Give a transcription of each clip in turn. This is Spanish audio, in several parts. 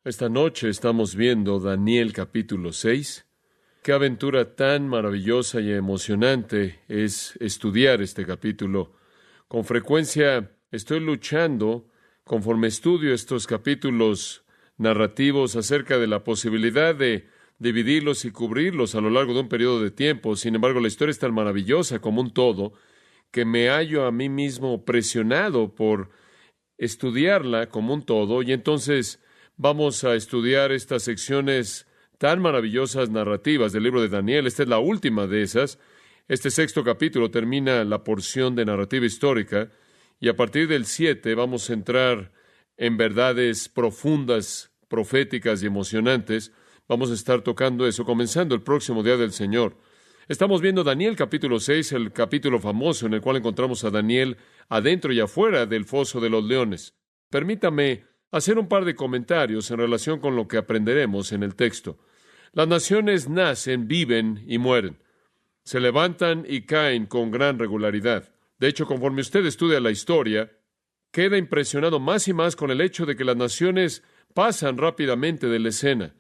Esta noche estamos viendo Daniel capítulo 6. Qué aventura tan maravillosa y emocionante es estudiar este capítulo. Con frecuencia estoy luchando, conforme estudio estos capítulos narrativos, acerca de la posibilidad de dividirlos y cubrirlos a lo largo de un periodo de tiempo. Sin embargo, la historia es tan maravillosa como un todo que me hallo a mí mismo presionado por estudiarla como un todo, y entonces vamos a estudiar estas secciones tan maravillosas narrativas del libro de Daniel. Esta es la última de esas. Este sexto capítulo termina la porción de narrativa histórica, y a partir del 7 vamos a entrar en verdades profundas, proféticas y emocionantes. Vamos a estar tocando eso, comenzando el próximo día del Señor. Estamos viendo Daniel capítulo 6, el capítulo famoso en el cual encontramos a Daniel adentro y afuera del foso de los leones. Permítame hacer un par de comentarios en relación con lo que aprenderemos en el texto. Las naciones nacen, viven y mueren. Se levantan y caen con gran regularidad. De hecho, conforme usted estudia la historia, queda impresionado más y más con el hecho de que las naciones pasan rápidamente de la escena.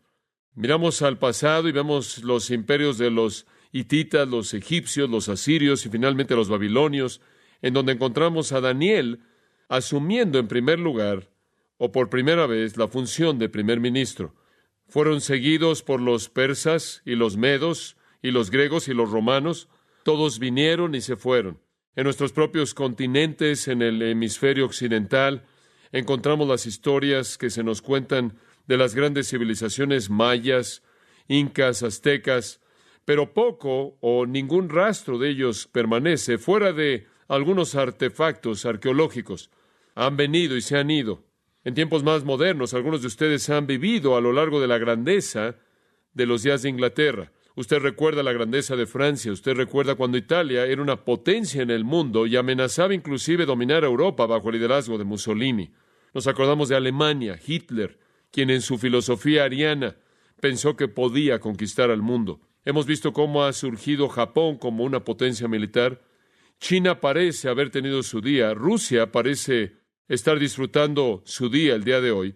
Miramos al pasado y vemos los imperios de los hititas, los egipcios, los asirios y finalmente los babilonios, en donde encontramos a Daniel asumiendo en primer lugar, o por primera vez, la función de primer ministro. Fueron seguidos por los persas y los medos y los griegos y los romanos. Todos vinieron y se fueron. En nuestros propios continentes, en el hemisferio occidental, encontramos las historias que se nos cuentan de las grandes civilizaciones mayas, incas, aztecas, pero poco o ningún rastro de ellos permanece, fuera de algunos artefactos arqueológicos. Han venido y se han ido. En tiempos más modernos, algunos de ustedes han vivido a lo largo de la grandeza de los días de Inglaterra. Usted recuerda la grandeza de Francia, usted recuerda cuando Italia era una potencia en el mundo y amenazaba inclusive dominar a Europa bajo el liderazgo de Mussolini. Nos acordamos de Alemania, Hitler, quien en su filosofía ariana pensó que podía conquistar al mundo. Hemos visto cómo ha surgido Japón como una potencia militar. China parece haber tenido su día. Rusia parece estar disfrutando su día el día de hoy.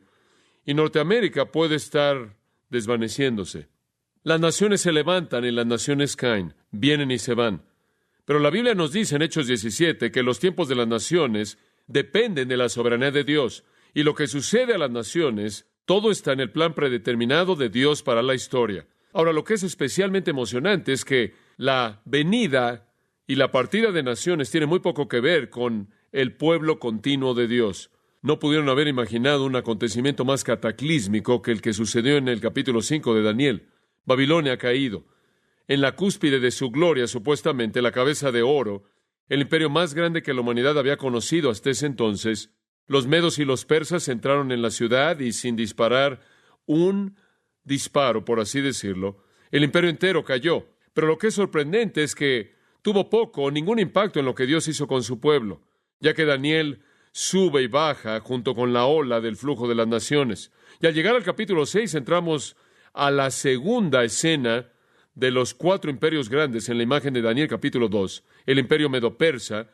Y Norteamérica puede estar desvaneciéndose. Las naciones se levantan y las naciones caen, vienen y se van. Pero la Biblia nos dice en Hechos 17 que los tiempos de las naciones dependen de la soberanía de Dios. Y lo que sucede a las naciones, todo está en el plan predeterminado de Dios para la historia. Ahora, lo que es especialmente emocionante es que la venida y la partida de naciones tiene muy poco que ver con el pueblo continuo de Dios. No pudieron haber imaginado un acontecimiento más cataclísmico que el que sucedió en el capítulo 5 de Daniel. Babilonia ha caído. En la cúspide de su gloria, supuestamente, la cabeza de oro, el imperio más grande que la humanidad había conocido hasta ese entonces, los medos y los persas entraron en la ciudad y sin disparar un disparo, por así decirlo, el imperio entero cayó. Pero lo que es sorprendente es que tuvo poco o ningún impacto en lo que Dios hizo con su pueblo, ya que Daniel sube y baja junto con la ola del flujo de las naciones. Y al llegar al capítulo 6 entramos a la segunda escena de los 4 imperios grandes en la imagen de Daniel capítulo 2, el imperio medo-persa,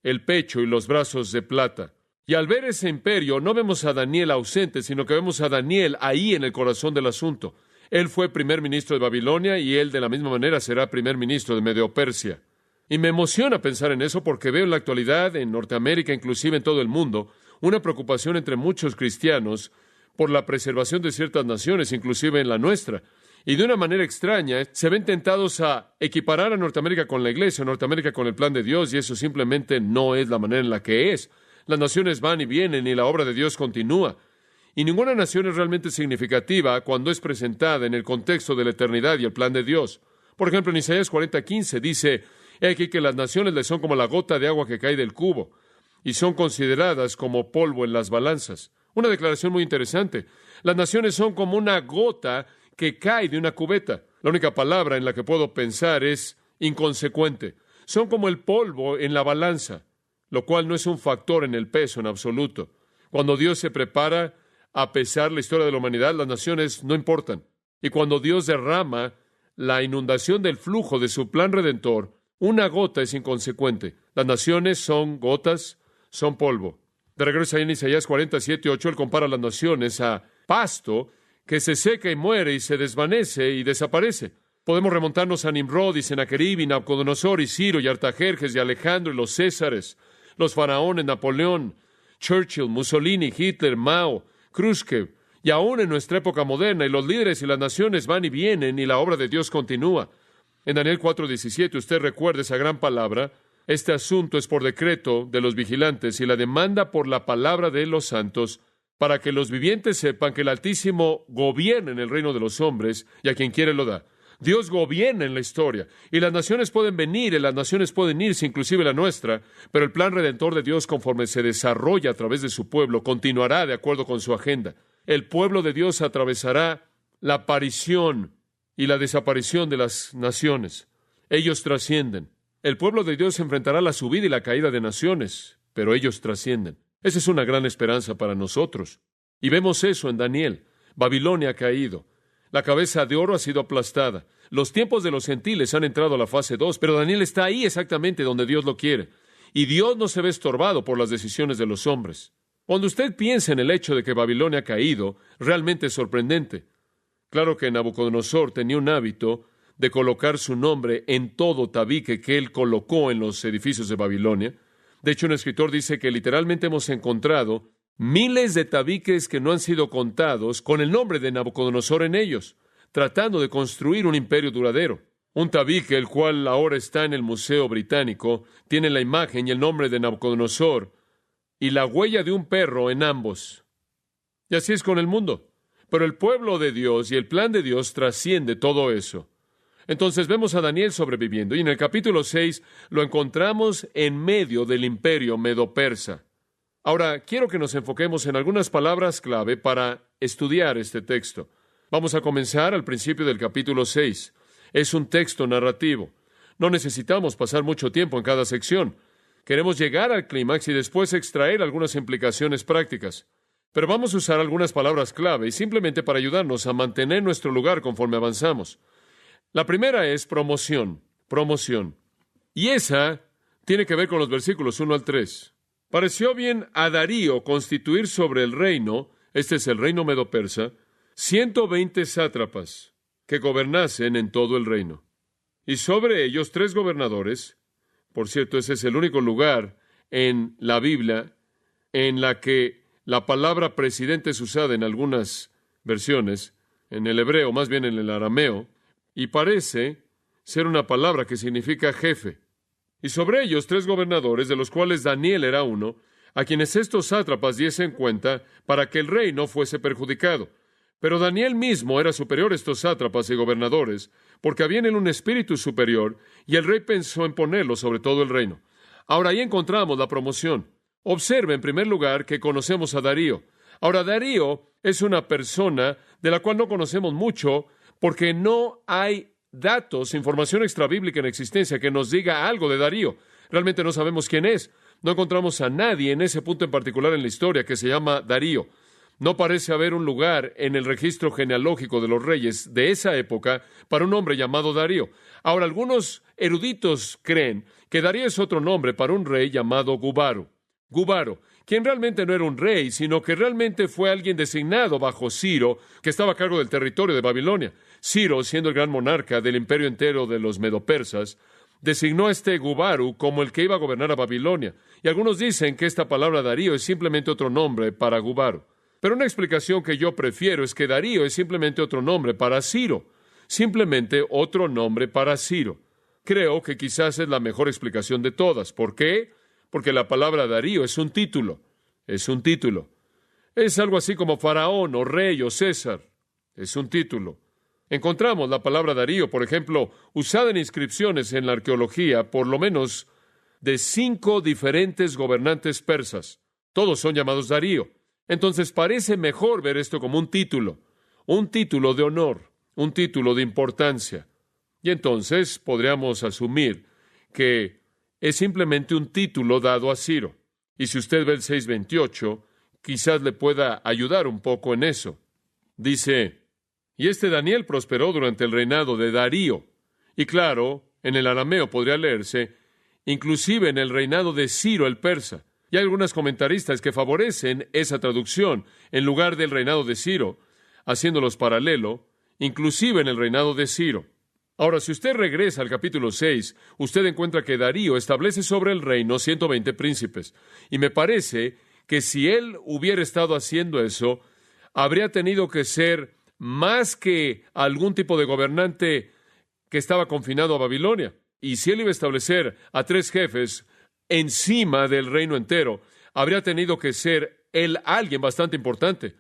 el pecho y los brazos de plata. Y al ver ese imperio, no vemos a Daniel ausente, sino que vemos a Daniel ahí en el corazón del asunto. Él fue primer ministro de Babilonia y él de la misma manera será primer ministro de Medo-Persia. Y me emociona pensar en eso porque veo en la actualidad, en Norteamérica, inclusive en todo el mundo, una preocupación entre muchos cristianos por la preservación de ciertas naciones, inclusive en la nuestra. Y de una manera extraña, se ven tentados a equiparar a Norteamérica con la iglesia, a Norteamérica con el plan de Dios, y eso simplemente no es la manera en la que es. Las naciones van y vienen y la obra de Dios continúa. Y ninguna nación es realmente significativa cuando es presentada en el contexto de la eternidad y el plan de Dios. Por ejemplo, en Isaías 40:15 dice: «He aquí que las naciones le son como la gota de agua que cae del cubo, y son consideradas como polvo en las balanzas». Una declaración muy interesante. Las naciones son como una gota que cae de una cubeta. La única palabra en la que puedo pensar es inconsecuente. Son como el polvo en la balanza, lo cual no es un factor en el peso en absoluto. Cuando Dios se prepara a pesar la historia de la humanidad, las naciones no importan. Y cuando Dios derrama la inundación del flujo de su plan redentor, una gota es inconsecuente. Las naciones son gotas, son polvo. De regreso ahí en Isaías 47:8, él compara las naciones a pasto que se seca y muere y se desvanece y desaparece. Podemos remontarnos a Nimrod y Sennacherib y Nabucodonosor y Ciro y Artajerjes y Alejandro y los Césares, los faraones, Napoleón, Churchill, Mussolini, Hitler, Mao, Khrushchev, y aún en nuestra época moderna, y los líderes y las naciones van y vienen y la obra de Dios continúa. En Daniel 4:17 usted recuerda esa gran palabra. Este asunto es por decreto de los vigilantes y la demanda por la palabra de los santos, para que los vivientes sepan que el Altísimo gobierna en el reino de los hombres y a quien quiere lo da. Dios gobierna en la historia, y las naciones pueden venir, y las naciones pueden irse, inclusive la nuestra, pero el plan redentor de Dios, conforme se desarrolla a través de su pueblo, continuará de acuerdo con su agenda. El pueblo de Dios atravesará la aparición y la desaparición de las naciones. Ellos trascienden. El pueblo de Dios enfrentará la subida y la caída de naciones, pero ellos trascienden. Esa es una gran esperanza para nosotros. Y vemos eso en Daniel. Babilonia ha caído. La cabeza de oro ha sido aplastada. Los tiempos de los gentiles han entrado a la fase 2, pero Daniel está ahí exactamente donde Dios lo quiere. Y Dios no se ve estorbado por las decisiones de los hombres. Cuando usted piensa en el hecho de que Babilonia ha caído, realmente es sorprendente. Claro que Nabucodonosor tenía un hábito de colocar su nombre en todo tabique que él colocó en los edificios de Babilonia. De hecho, un escritor dice que literalmente hemos encontrado miles de tabiques que no han sido contados con el nombre de Nabucodonosor en ellos, tratando de construir un imperio duradero. Un tabique, el cual ahora está en el Museo Británico, tiene la imagen y el nombre de Nabucodonosor y la huella de un perro en ambos. Y así es con el mundo. Pero el pueblo de Dios y el plan de Dios trasciende todo eso. Entonces vemos a Daniel sobreviviendo, y en el capítulo 6 lo encontramos en medio del imperio medo-persa. Ahora, quiero que nos enfoquemos en algunas palabras clave para estudiar este texto. Vamos a comenzar al principio del capítulo 6. Es un texto narrativo. No necesitamos pasar mucho tiempo en cada sección. Queremos llegar al clímax y después extraer algunas implicaciones prácticas. Pero vamos a usar algunas palabras clave simplemente para ayudarnos a mantener nuestro lugar conforme avanzamos. La primera es promoción. Promoción. Y esa tiene que ver con los versículos 1 al 3. Pareció bien a Darío constituir sobre el reino, este es el reino medo-persa, 120 sátrapas que gobernasen en todo el reino. Y sobre ellos 3 gobernadores. Por cierto, ese es el único lugar en la Biblia en la que la palabra presidente es usada en algunas versiones, en el hebreo, más bien en el arameo, y parece ser una palabra que significa jefe. Y sobre ellos 3 gobernadores, de los cuales Daniel era uno, a quienes estos sátrapas diesen cuenta para que el rey no fuese perjudicado. Pero Daniel mismo era superior a estos sátrapas y gobernadores, porque había en él un espíritu superior, y el rey pensó en ponerlo sobre todo el reino. Ahora ahí encontramos la promoción. Observe, en primer lugar, que conocemos a Darío. Ahora, Darío es una persona de la cual no conocemos mucho, porque no hay datos, información extrabíblica en existencia que nos diga algo de Darío. Realmente no sabemos quién es. No encontramos a nadie en ese punto en particular en la historia que se llama Darío. No parece haber un lugar en el registro genealógico de los reyes de esa época para un hombre llamado Darío. Ahora, algunos eruditos creen que Darío es otro nombre para un rey llamado Gubaro. Gubaro, quien realmente no era un rey, sino que realmente fue alguien designado bajo Ciro, que estaba a cargo del territorio de Babilonia. Ciro, siendo el gran monarca del imperio entero de los medopersas, designó a este Gubaro como el que iba a gobernar a Babilonia. Y algunos dicen que esta palabra Darío es simplemente otro nombre para Gubaro. Pero una explicación que yo prefiero es que Darío es simplemente otro nombre para Ciro. Simplemente otro nombre para Ciro. Creo que quizás es la mejor explicación de todas. ¿Por qué? Porque la palabra Darío es un título. Es un título. Es algo así como faraón o rey o César. Es un título. Encontramos la palabra Darío, por ejemplo, usada en inscripciones en la arqueología, por lo menos de 5 diferentes gobernantes persas. Todos son llamados Darío. Entonces parece mejor ver esto como un título de honor, un título de importancia. Y entonces podríamos asumir que es simplemente un título dado a Ciro. Y si usted ve el 6:28, quizás le pueda ayudar un poco en eso. Dice, y este Daniel prosperó durante el reinado de Darío. Y claro, en el arameo podría leerse, inclusive en el reinado de Ciro el persa. Y hay algunos comentaristas que favorecen esa traducción en lugar del reinado de Ciro, haciéndolos paralelo, inclusive en el reinado de Ciro. Ahora, si usted regresa al capítulo 6, usted encuentra que Darío establece sobre el reino 120 príncipes. Y me parece que si él hubiera estado haciendo eso, habría tenido que ser más que algún tipo de gobernante que estaba confinado a Babilonia. Y si él iba a establecer a 3 jefes encima del reino entero, habría tenido que ser él alguien bastante importante.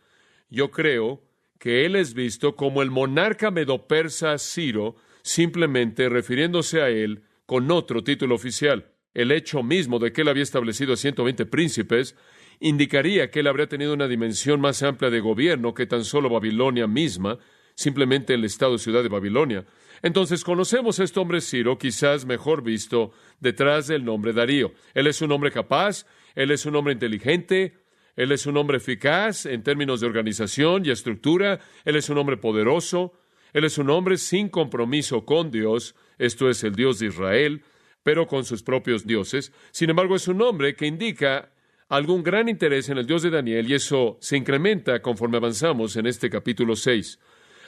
Yo creo que él es visto como el monarca medo-persa Ciro, simplemente refiriéndose a él con otro título oficial. El hecho mismo de que él había establecido a 120 príncipes indicaría que él habría tenido una dimensión más amplia de gobierno que tan solo Babilonia misma, simplemente el estado-ciudad de Babilonia. Entonces conocemos a este hombre Ciro, quizás mejor visto detrás del nombre Darío. Él es un hombre capaz, él es un hombre inteligente, él es un hombre eficaz en términos de organización y estructura, él es un hombre poderoso, él es un hombre sin compromiso con Dios, esto es el Dios de Israel, pero con sus propios dioses. Sin embargo, es un hombre que indica algún gran interés en el Dios de Daniel, y eso se incrementa conforme avanzamos en este capítulo 6.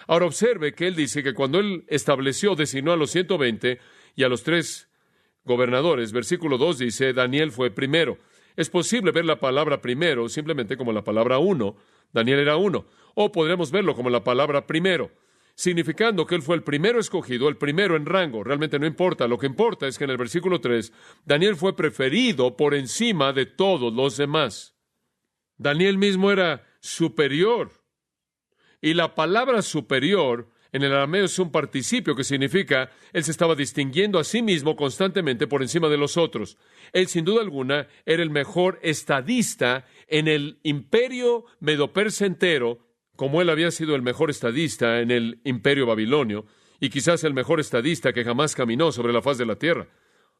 Ahora observe que él dice que cuando él designó a los 120 y a los 3 gobernadores, versículo 2 dice, Daniel fue primero. Es posible ver la palabra primero simplemente como la palabra uno. Daniel era uno. O podremos verlo como la palabra primero, significando que él fue el primero escogido, el primero en rango. Realmente no importa. Lo que importa es que en el versículo 3, Daniel fue preferido por encima de todos los demás. Daniel mismo era superior. Y la palabra superior en el arameo es un participio que significa él se estaba distinguiendo a sí mismo constantemente por encima de los otros. Él, sin duda alguna, era el mejor estadista en el imperio medo-persa entero, como él había sido el mejor estadista en el imperio babilonio, y quizás el mejor estadista que jamás caminó sobre la faz de la tierra.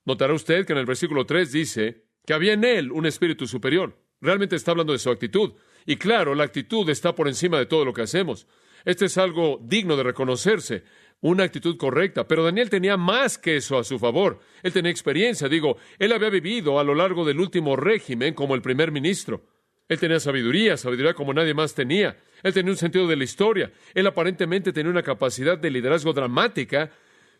Notará usted que en el versículo 3 dice que había en él un espíritu superior. Realmente está hablando de su actitud. Y claro, la actitud está por encima de todo lo que hacemos. Este es algo digno de reconocerse, una actitud correcta. Pero Daniel tenía más que eso a su favor. Él tenía experiencia, él había vivido a lo largo del último régimen como el primer ministro. Él tenía sabiduría como nadie más tenía. Él tenía un sentido de la historia. Él aparentemente tenía una capacidad de liderazgo dramática.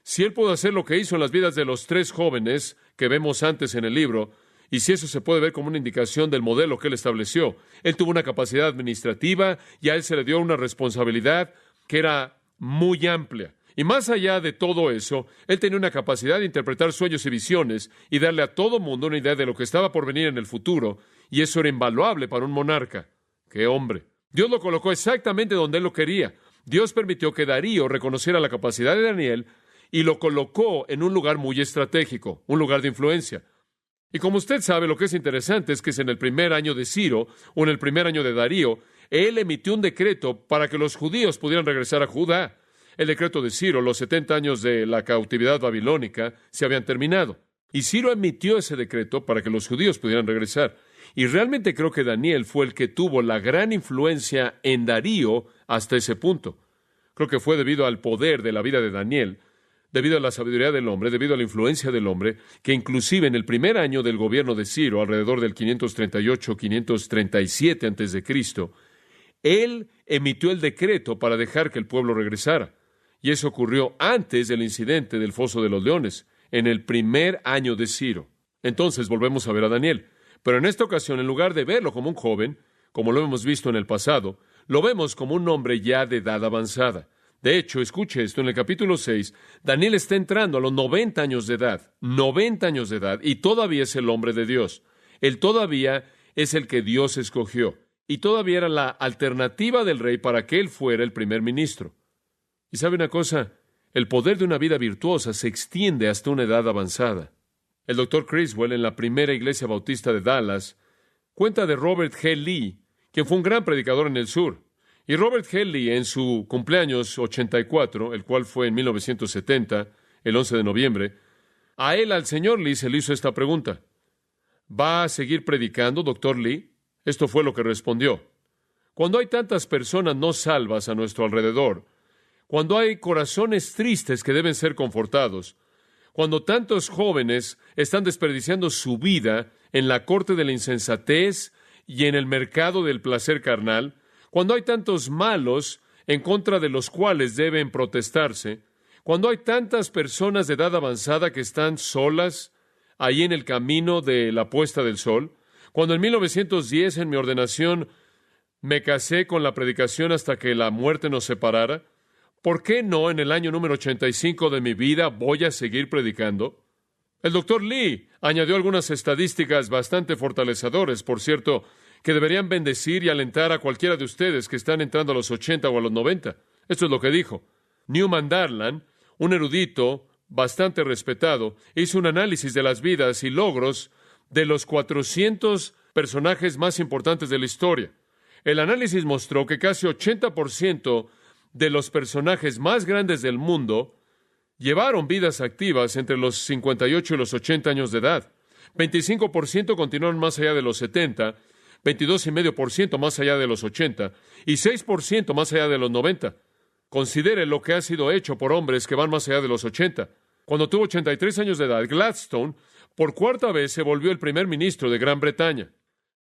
Si él pudo hacer lo que hizo en las vidas de los 3 jóvenes que vemos antes en el libro, y si eso se puede ver como una indicación del modelo que él estableció, él tuvo una capacidad administrativa y a él se le dio una responsabilidad que era muy amplia. Y más allá de todo eso, él tenía una capacidad de interpretar sueños y visiones y darle a todo mundo una idea de lo que estaba por venir en el futuro, y eso era invaluable para un monarca. ¡Qué hombre! Dios lo colocó exactamente donde él lo quería. Dios permitió que Darío reconociera la capacidad de Daniel y lo colocó en un lugar muy estratégico, un lugar de influencia. Y como usted sabe, lo que es interesante es que en el primer año de Ciro, o en el primer año de Darío, él emitió un decreto para que los judíos pudieran regresar a Judá. El decreto de Ciro, los 70 años de la cautividad babilónica, se habían terminado. Y Ciro emitió ese decreto para que los judíos pudieran regresar. Y realmente creo que Daniel fue el que tuvo la gran influencia en Darío hasta ese punto. Creo que fue debido al poder de la vida de Daniel, debido a la sabiduría del hombre, debido a la influencia del hombre, que inclusive en el primer año del gobierno de Ciro, alrededor del 538-537 a.C., él emitió el decreto para dejar que el pueblo regresara. Y eso ocurrió antes del incidente del Foso de los Leones, en el primer año de Ciro. Entonces volvemos a ver a Daniel. Pero en esta ocasión, en lugar de verlo como un joven, como lo hemos visto en el pasado, lo vemos como un hombre ya de edad avanzada. De hecho, escuche esto, en el capítulo 6, Daniel está entrando a los 90 años de edad, y todavía es el hombre de Dios. Él todavía es el que Dios escogió, y todavía era la alternativa del rey para que él fuera el primer ministro. Y ¿sabe una cosa? El poder de una vida virtuosa se extiende hasta una edad avanzada. El Dr. Criswell, en la primera iglesia bautista de Dallas, cuenta de Robert G. Lee, quien fue un gran predicador en el sur. Y Robert G. Lee, en su cumpleaños 84, el cual fue en 1970, el 11 de noviembre, al señor Lee se le hizo esta pregunta. ¿Va a seguir predicando, Dr. Lee? Esto fue lo que respondió. Cuando hay tantas personas no salvas a nuestro alrededor, cuando hay corazones tristes que deben ser confortados, cuando tantos jóvenes están desperdiciando su vida en la corte de la insensatez y en el mercado del placer carnal, cuando hay tantos malos en contra de los cuales deben protestarse, cuando hay tantas personas de edad avanzada que están solas ahí en el camino de la puesta del sol, cuando en 1910 en mi ordenación me casé con la predicación hasta que la muerte nos separara, ¿por qué no en el año número 85 de mi vida voy a seguir predicando? El doctor Lee añadió algunas estadísticas bastante fortalecedoras, por cierto, que deberían bendecir y alentar a cualquiera de ustedes que están entrando a los 80 o a los 90. Esto es lo que dijo. Newman Darlan, un erudito bastante respetado, hizo un análisis de las vidas y logros de los 400 personajes más importantes de la historia. El análisis mostró que casi 80% de los personajes más grandes del mundo llevaron vidas activas entre los 58 y los 80 años de edad. 25% continuaron más allá de los 70, 22,5% más allá de los 80 y 6% más allá de los 90. Considere lo que ha sido hecho por hombres que van más allá de los 80. Cuando tuvo 83 años de edad, Gladstone, por cuarta vez, se volvió el primer ministro de Gran Bretaña.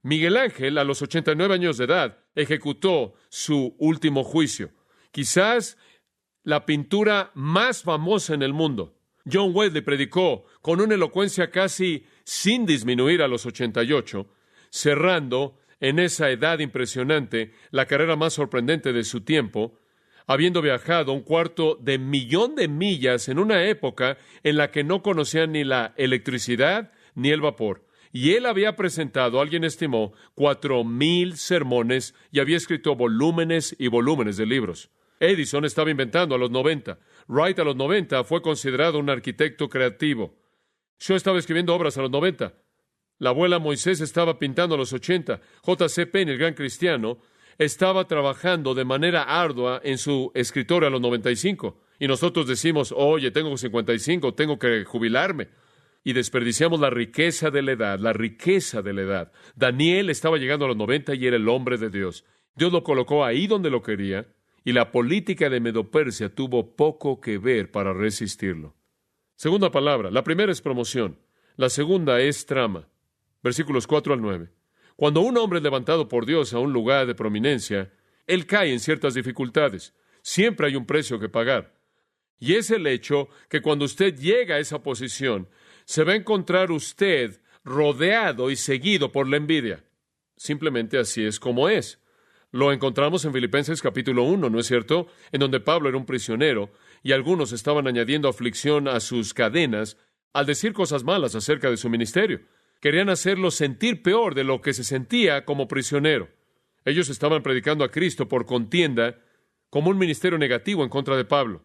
Miguel Ángel, a los 89 años de edad, ejecutó su último juicio. Quizás la pintura más famosa en el mundo. John Wesley predicó con una elocuencia casi sin disminuir a los 88, cerrando en esa edad impresionante la carrera más sorprendente de su tiempo, habiendo viajado 250,000 de millas en una época en la que no conocían ni la electricidad ni el vapor. Y él había presentado, alguien estimó, 4,000 sermones y había escrito volúmenes y volúmenes de libros. Edison estaba inventando a los 90. Wright a los 90 fue considerado un arquitecto creativo. Shaw estaba escribiendo obras a los 90. La abuela Moisés estaba pintando a los 80. J.C. Penney, el gran cristiano, estaba trabajando de manera ardua en su escritorio a los 95. Y nosotros decimos, oye, tengo 55, tengo que jubilarme. Y desperdiciamos la riqueza de la edad, la riqueza de la edad. Daniel estaba llegando a los 90 y era el hombre de Dios. Dios lo colocó ahí donde lo quería, y la política de Medo-Persia tuvo poco que ver para resistirlo. Segunda palabra, la primera es promoción, la segunda es trama. Versículos 4 al 9. Cuando un hombre es levantado por Dios a un lugar de prominencia, él cae en ciertas dificultades. Siempre hay un precio que pagar. Y es el hecho que cuando usted llega a esa posición, se va a encontrar usted rodeado y seguido por la envidia. Simplemente así es como es. Lo encontramos en Filipenses capítulo 1, ¿no es cierto? En donde Pablo era un prisionero y algunos estaban añadiendo aflicción a sus cadenas al decir cosas malas acerca de su ministerio. Querían hacerlo sentir peor de lo que se sentía como prisionero. Ellos estaban predicando a Cristo por contienda como un ministerio negativo en contra de Pablo.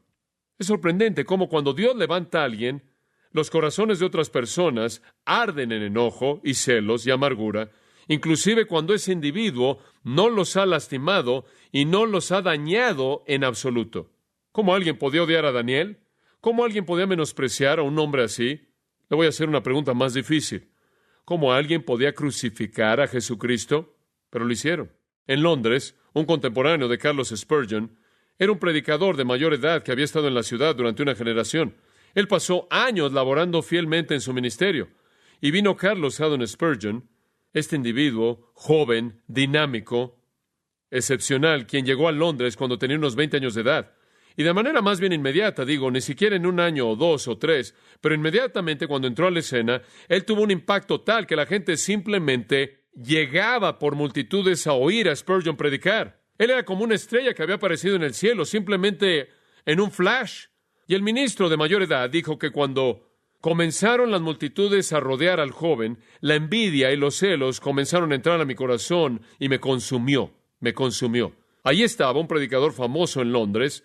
Es sorprendente cómo cuando Dios levanta a alguien, los corazones de otras personas arden en enojo y celos y amargura, inclusive cuando ese individuo no los ha lastimado y no los ha dañado en absoluto. ¿Cómo alguien podía odiar a Daniel? ¿Cómo alguien podía menospreciar a un hombre así? Le voy a hacer una pregunta más difícil. ¿Cómo alguien podía crucificar a Jesucristo? Pero lo hicieron. En Londres, un contemporáneo de Carlos Spurgeon era un predicador de mayor edad que había estado en la ciudad durante una generación. Él pasó años laborando fielmente en su ministerio. Y vino Carlos Haddon Spurgeon, este individuo joven, dinámico, excepcional, quien llegó a Londres cuando tenía unos 20 años de edad. Y de manera más bien inmediata, ni siquiera en un año o 2 o 3, pero inmediatamente cuando entró a la escena, él tuvo un impacto tal que la gente simplemente llegaba por multitudes a oír a Spurgeon predicar. Él era como una estrella que había aparecido en el cielo, simplemente en un flash. Y el ministro de mayor edad dijo que cuando comenzaron las multitudes a rodear al joven, la envidia y los celos comenzaron a entrar a mi corazón y me consumió. Allí estaba un predicador famoso en Londres,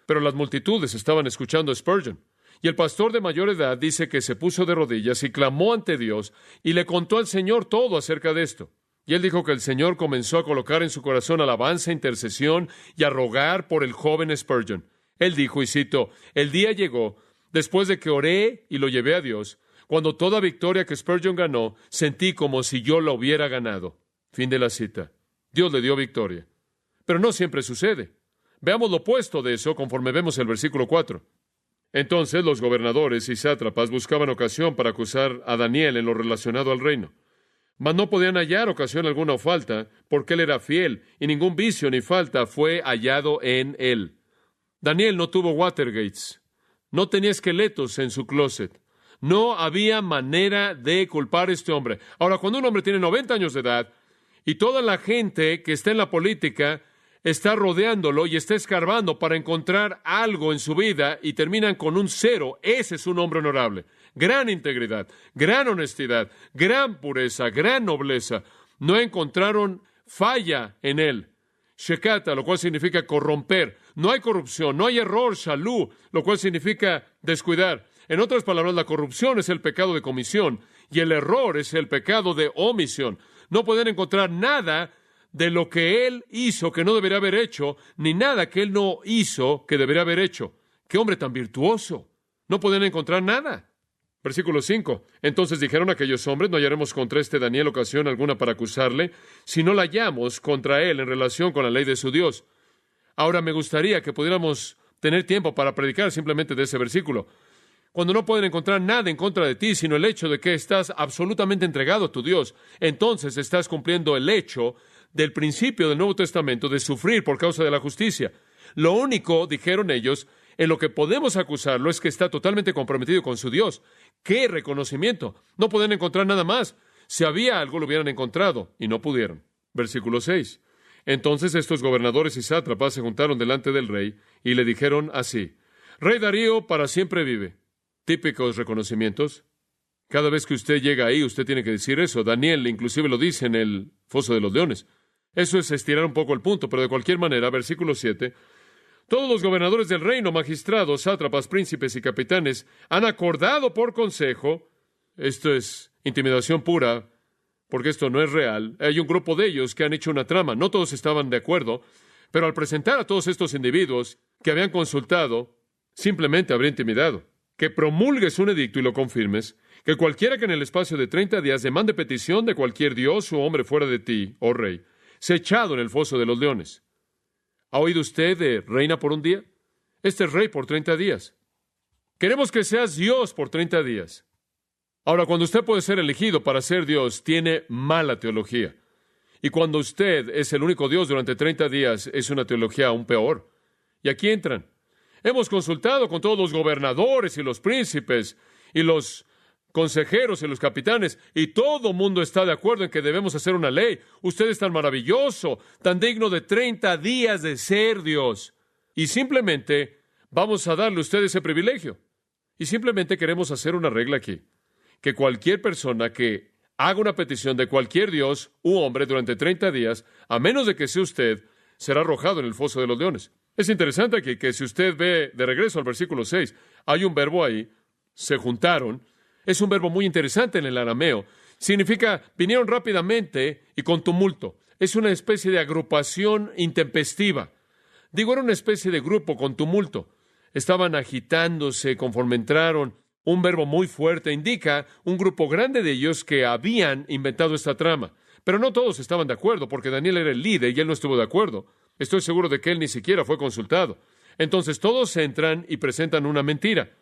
pero las multitudes estaban escuchando a Spurgeon. Y el pastor de mayor edad dice que se puso de rodillas y clamó ante Dios y le contó al Señor todo acerca de esto. Y él dijo que el Señor comenzó a colocar en su corazón alabanza, intercesión y a rogar por el joven Spurgeon. Él dijo, y cito, el día llegó, después de que oré y lo llevé a Dios, cuando toda victoria que Spurgeon ganó, sentí como si yo la hubiera ganado. Fin de la cita. Dios le dio victoria. Pero no siempre sucede. Veamos lo opuesto de eso conforme vemos el versículo 4. Entonces los gobernadores y sátrapas buscaban ocasión para acusar a Daniel en lo relacionado al reino. Mas no podían hallar ocasión alguna o falta, porque él era fiel, y ningún vicio ni falta fue hallado en él. Daniel no tuvo Watergates, no tenía esqueletos en su closet. No había manera de culpar a este hombre. Ahora, cuando un hombre tiene 90 años de edad y toda la gente que está en la política está rodeándolo y está escarbando para encontrar algo en su vida y terminan con un 0, ese es un hombre honorable. Gran integridad, gran honestidad, gran pureza, gran nobleza. No encontraron falla en él. Shekata, lo cual significa corromper. No hay corrupción, no hay error, shalú, lo cual significa descuidar. En otras palabras, la corrupción es el pecado de comisión y el error es el pecado de omisión. No pueden encontrar nada de lo que él hizo que no debería haber hecho, ni nada que él no hizo que debería haber hecho. ¡Qué hombre tan virtuoso! No pueden encontrar nada. Versículo 5. Entonces dijeron aquellos hombres: no hallaremos contra este Daniel ocasión alguna para acusarle, si no la hallamos contra él en relación con la ley de su Dios. Ahora me gustaría que pudiéramos tener tiempo para predicar simplemente de ese versículo. Cuando no pueden encontrar nada en contra de ti, sino el hecho de que estás absolutamente entregado a tu Dios, entonces estás cumpliendo el hecho del principio del Nuevo Testamento de sufrir por causa de la justicia. Lo único, dijeron ellos, en lo que podemos acusarlo es que está totalmente comprometido con su Dios. ¡Qué reconocimiento! No pueden encontrar nada más. Si había algo, lo hubieran encontrado, y no pudieron. Versículo 6. Entonces estos gobernadores y sátrapas se juntaron delante del rey y le dijeron así: Rey Darío, para siempre vive. Típicos reconocimientos. Cada vez que usted llega ahí, usted tiene que decir eso. Daniel inclusive lo dice en el foso de los leones. Eso es estirar un poco el punto, pero de cualquier manera, versículo 7, todos los gobernadores del reino, magistrados, sátrapas, príncipes y capitanes, han acordado por consejo, esto es intimidación pura, porque esto no es real, hay un grupo de ellos que han hecho una trama, no todos estaban de acuerdo, pero al presentar a todos estos individuos que habían consultado, simplemente habría intimidado. Que promulgues un edicto y lo confirmes, que cualquiera que en el espacio de 30 días demande petición de cualquier dios o hombre fuera de ti, oh rey, sea echado en el foso de los leones. ¿Ha oído usted de reina por un día? Este es rey por 30 días. Queremos que seas Dios por 30 días. Ahora, cuando usted puede ser elegido para ser Dios, tiene mala teología. Y cuando usted es el único Dios durante 30 días, es una teología aún peor. Y aquí entran. Hemos consultado con todos los gobernadores y los príncipes y los consejeros y los capitanes, y todo el mundo está de acuerdo en que debemos hacer una ley. Usted es tan maravilloso, tan digno de 30 días de ser Dios. Y simplemente vamos a darle a usted ese privilegio. Y simplemente queremos hacer una regla aquí. Que cualquier persona que haga una petición de cualquier dios u hombre durante 30 días, a menos de que sea usted, será arrojado en el foso de los leones. Es interesante aquí que si usted ve de regreso al versículo 6, hay un verbo ahí, se juntaron. Es un verbo muy interesante en el arameo. Significa, vinieron rápidamente y con tumulto. Es una especie de agrupación intempestiva. Digo, era una especie de grupo con tumulto. Estaban agitándose conforme entraron. Un verbo muy fuerte indica un grupo grande de ellos que habían inventado esta trama. Pero no todos estaban de acuerdo, porque Daniel era el líder y él no estuvo de acuerdo. Estoy seguro de que él ni siquiera fue consultado. Entonces todos entran y presentan una mentira.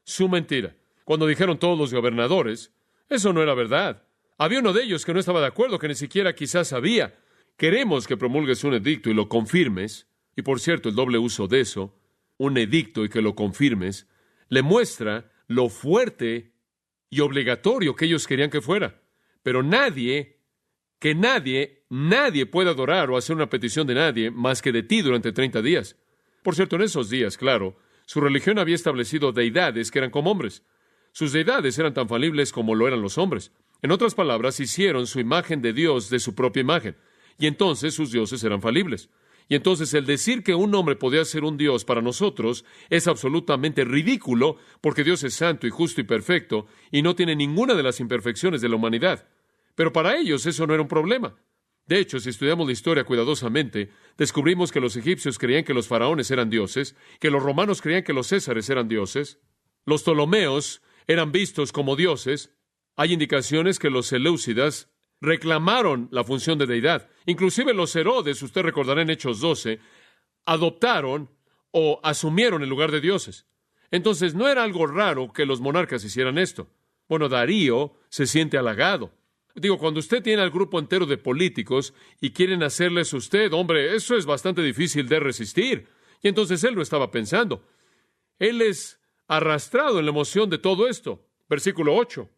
Su mentira. Cuando dijeron todos los gobernadores, eso no era verdad. Había uno de ellos que no estaba de acuerdo, que ni siquiera quizás sabía. Queremos que promulgues un edicto y lo confirmes. Y por cierto, el doble uso de eso, un edicto y que lo confirmes, le muestra lo fuerte y obligatorio que ellos querían que fuera. Pero nadie puede adorar o hacer una petición de nadie más que de ti durante 30 días. Por cierto, en esos días, claro, su religión había establecido deidades que eran como hombres. Sus deidades eran tan falibles como lo eran los hombres. En otras palabras, hicieron su imagen de Dios de su propia imagen. Y entonces sus dioses eran falibles. Y entonces el decir que un hombre podía ser un Dios para nosotros es absolutamente ridículo, porque Dios es santo y justo y perfecto y no tiene ninguna de las imperfecciones de la humanidad. Pero para ellos eso no era un problema. De hecho, si estudiamos la historia cuidadosamente, descubrimos que los egipcios creían que los faraones eran dioses, que los romanos creían que los césares eran dioses, los ptolomeos eran vistos como dioses. Hay indicaciones que los seleucidas reclamaron la función de deidad. Inclusive los Herodes, usted recordará en Hechos 12, adoptaron o asumieron el lugar de dioses. Entonces, no era algo raro que los monarcas hicieran esto. Bueno, Darío se siente halagado. Digo, cuando usted tiene al grupo entero de políticos y quieren hacerles a usted, hombre, eso es bastante difícil de resistir. Y entonces él lo estaba pensando. Él es arrastrado en la emoción de todo esto. Versículo 8.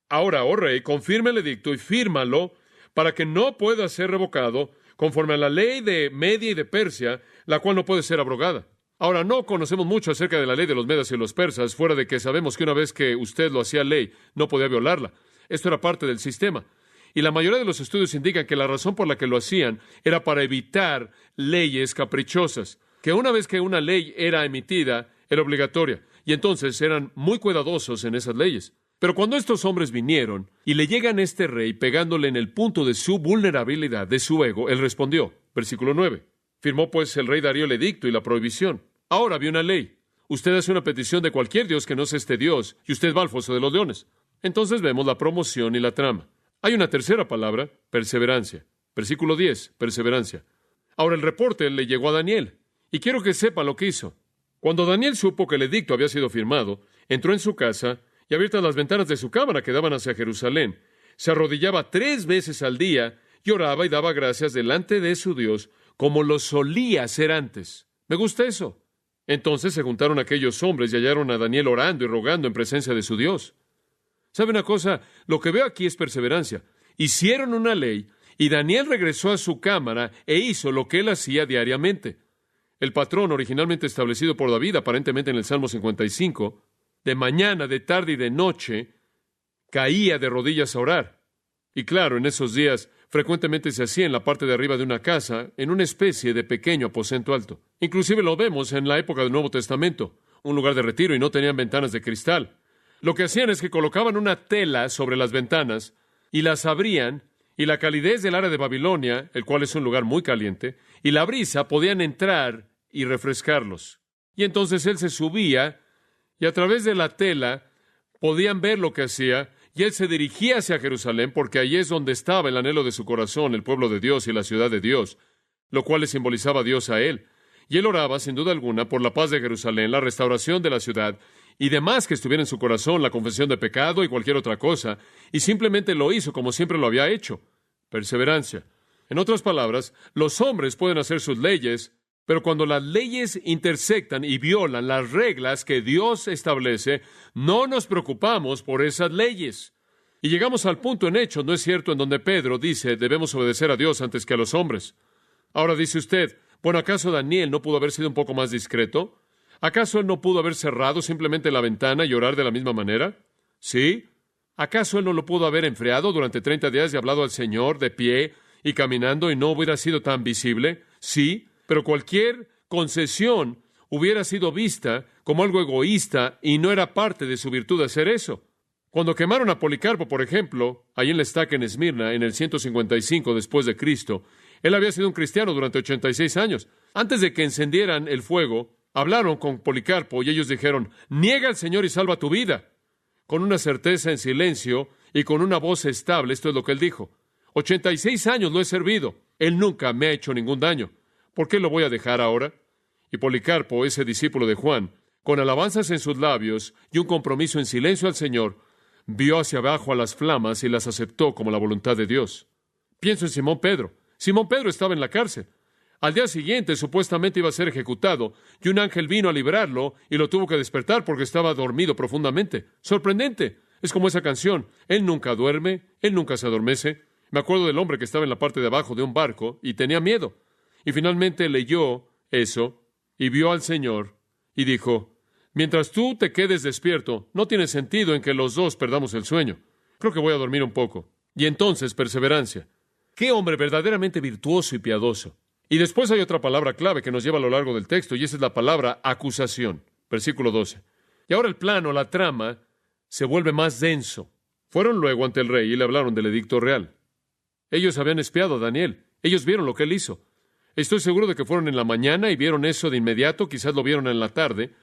Ahora, oh rey, confirma el edicto y fírmalo para que no pueda ser revocado conforme a la ley de Media y de Persia, la cual no puede ser abrogada. Ahora, no conocemos mucho acerca de la ley de los medas y los persas, fuera de que sabemos que una vez que usted lo hacía ley, no podía violarla. Esto era parte del sistema. Y la mayoría de los estudios indican que la razón por la que lo hacían era para evitar leyes caprichosas, que una vez que una ley era emitida, era obligatoria, y entonces eran muy cuidadosos en esas leyes. Pero cuando estos hombres vinieron y le llegan a este rey pegándole en el punto de su vulnerabilidad, de su ego, él respondió, versículo 9. Firmó pues el rey Darío el edicto y la prohibición. Ahora había una ley. Usted hace una petición de cualquier dios que no sea este dios, y usted va al foso de los leones. Entonces vemos la promoción y la trama. Hay una tercera palabra, perseverancia. Versículo 10, perseverancia. Ahora el reporte le llegó a Daniel, y quiero que sepa lo que hizo. Cuando Daniel supo que el edicto había sido firmado, entró en su casa, y abiertas las ventanas de su cámara que daban hacia Jerusalén, se arrodillaba 3 veces al día, y oraba y daba gracias delante de su Dios, como lo solía hacer antes. Me gusta eso. Entonces se juntaron aquellos hombres y hallaron a Daniel orando y rogando en presencia de su Dios. ¿Sabe una cosa? Lo que veo aquí es perseverancia. Hicieron una ley, y Daniel regresó a su cámara e hizo lo que él hacía diariamente. El patrón originalmente establecido por David, aparentemente en el Salmo 55, de mañana, de tarde y de noche, caía de rodillas a orar. Y claro, en esos días frecuentemente se hacía en la parte de arriba de una casa, en una especie de pequeño aposento alto. Inclusive lo vemos en la época del Nuevo Testamento, un lugar de retiro, y no tenían ventanas de cristal. Lo que hacían es que colocaban una tela sobre las ventanas y las abrían, y la calidez del área de Babilonia, el cual es un lugar muy caliente, y la brisa podían entrar y refrescarlos. Y entonces él se subía, y a través de la tela podían ver lo que hacía, y él se dirigía hacia Jerusalén, porque allí es donde estaba el anhelo de su corazón, el pueblo de Dios y la ciudad de Dios, lo cual le simbolizaba a Dios a él. Y él oraba, sin duda alguna, por la paz de Jerusalén, la restauración de la ciudad, y demás que estuviera en su corazón, la confesión de pecado y cualquier otra cosa, y simplemente lo hizo como siempre lo había hecho. Perseverancia. En otras palabras, los hombres pueden hacer sus leyes, pero cuando las leyes intersectan y violan las reglas que Dios establece, no nos preocupamos por esas leyes. Y llegamos al punto en Hechos, ¿no es cierto?, en donde Pedro dice, debemos obedecer a Dios antes que a los hombres. Ahora dice usted, bueno, ¿acaso Daniel no pudo haber sido un poco más discreto? ¿Acaso él no pudo haber cerrado simplemente la ventana y orar de la misma manera? ¿Sí? ¿Acaso él no lo pudo haber enfriado durante 30 días y hablado al Señor de pie y caminando y no hubiera sido tan visible? Sí, pero cualquier concesión hubiera sido vista como algo egoísta y no era parte de su virtud hacer eso. Cuando quemaron a Policarpo, por ejemplo, ahí en la estaca en Esmirna, en el 155 después de Cristo, él había sido un cristiano durante 86 años. Antes de que encendieran el fuego, hablaron con Policarpo y ellos dijeron, niega al Señor y salva tu vida. Con una certeza en silencio y con una voz estable, esto es lo que él dijo. 86 años lo he servido. Él nunca me ha hecho ningún daño. ¿Por qué lo voy a dejar ahora? Y Policarpo, ese discípulo de Juan, con alabanzas en sus labios y un compromiso en silencio al Señor, vio hacia abajo a las flamas y las aceptó como la voluntad de Dios. Pienso en Simón Pedro. Simón Pedro estaba en la cárcel. Al día siguiente, supuestamente iba a ser ejecutado, y un ángel vino a librarlo y lo tuvo que despertar porque estaba dormido profundamente. Sorprendente. Es como esa canción. Él nunca duerme, él nunca se adormece. Me acuerdo del hombre que estaba en la parte de abajo de un barco y tenía miedo. Y finalmente leyó eso y vio al Señor y dijo, mientras tú te quedes despierto, no tiene sentido en que los dos perdamos el sueño. Creo que voy a dormir un poco. Y entonces, perseverancia. ¡Qué hombre verdaderamente virtuoso y piadoso! Y después hay otra palabra clave que nos lleva a lo largo del texto, y esa es la palabra acusación. Versículo 12. Y ahora el plano, la trama, se vuelve más denso. Fueron luego ante el rey y le hablaron del edicto real. Ellos habían espiado a Daniel. Ellos vieron lo que él hizo. Estoy seguro de que fueron en la mañana y vieron eso de inmediato, quizás lo vieron en la tarde.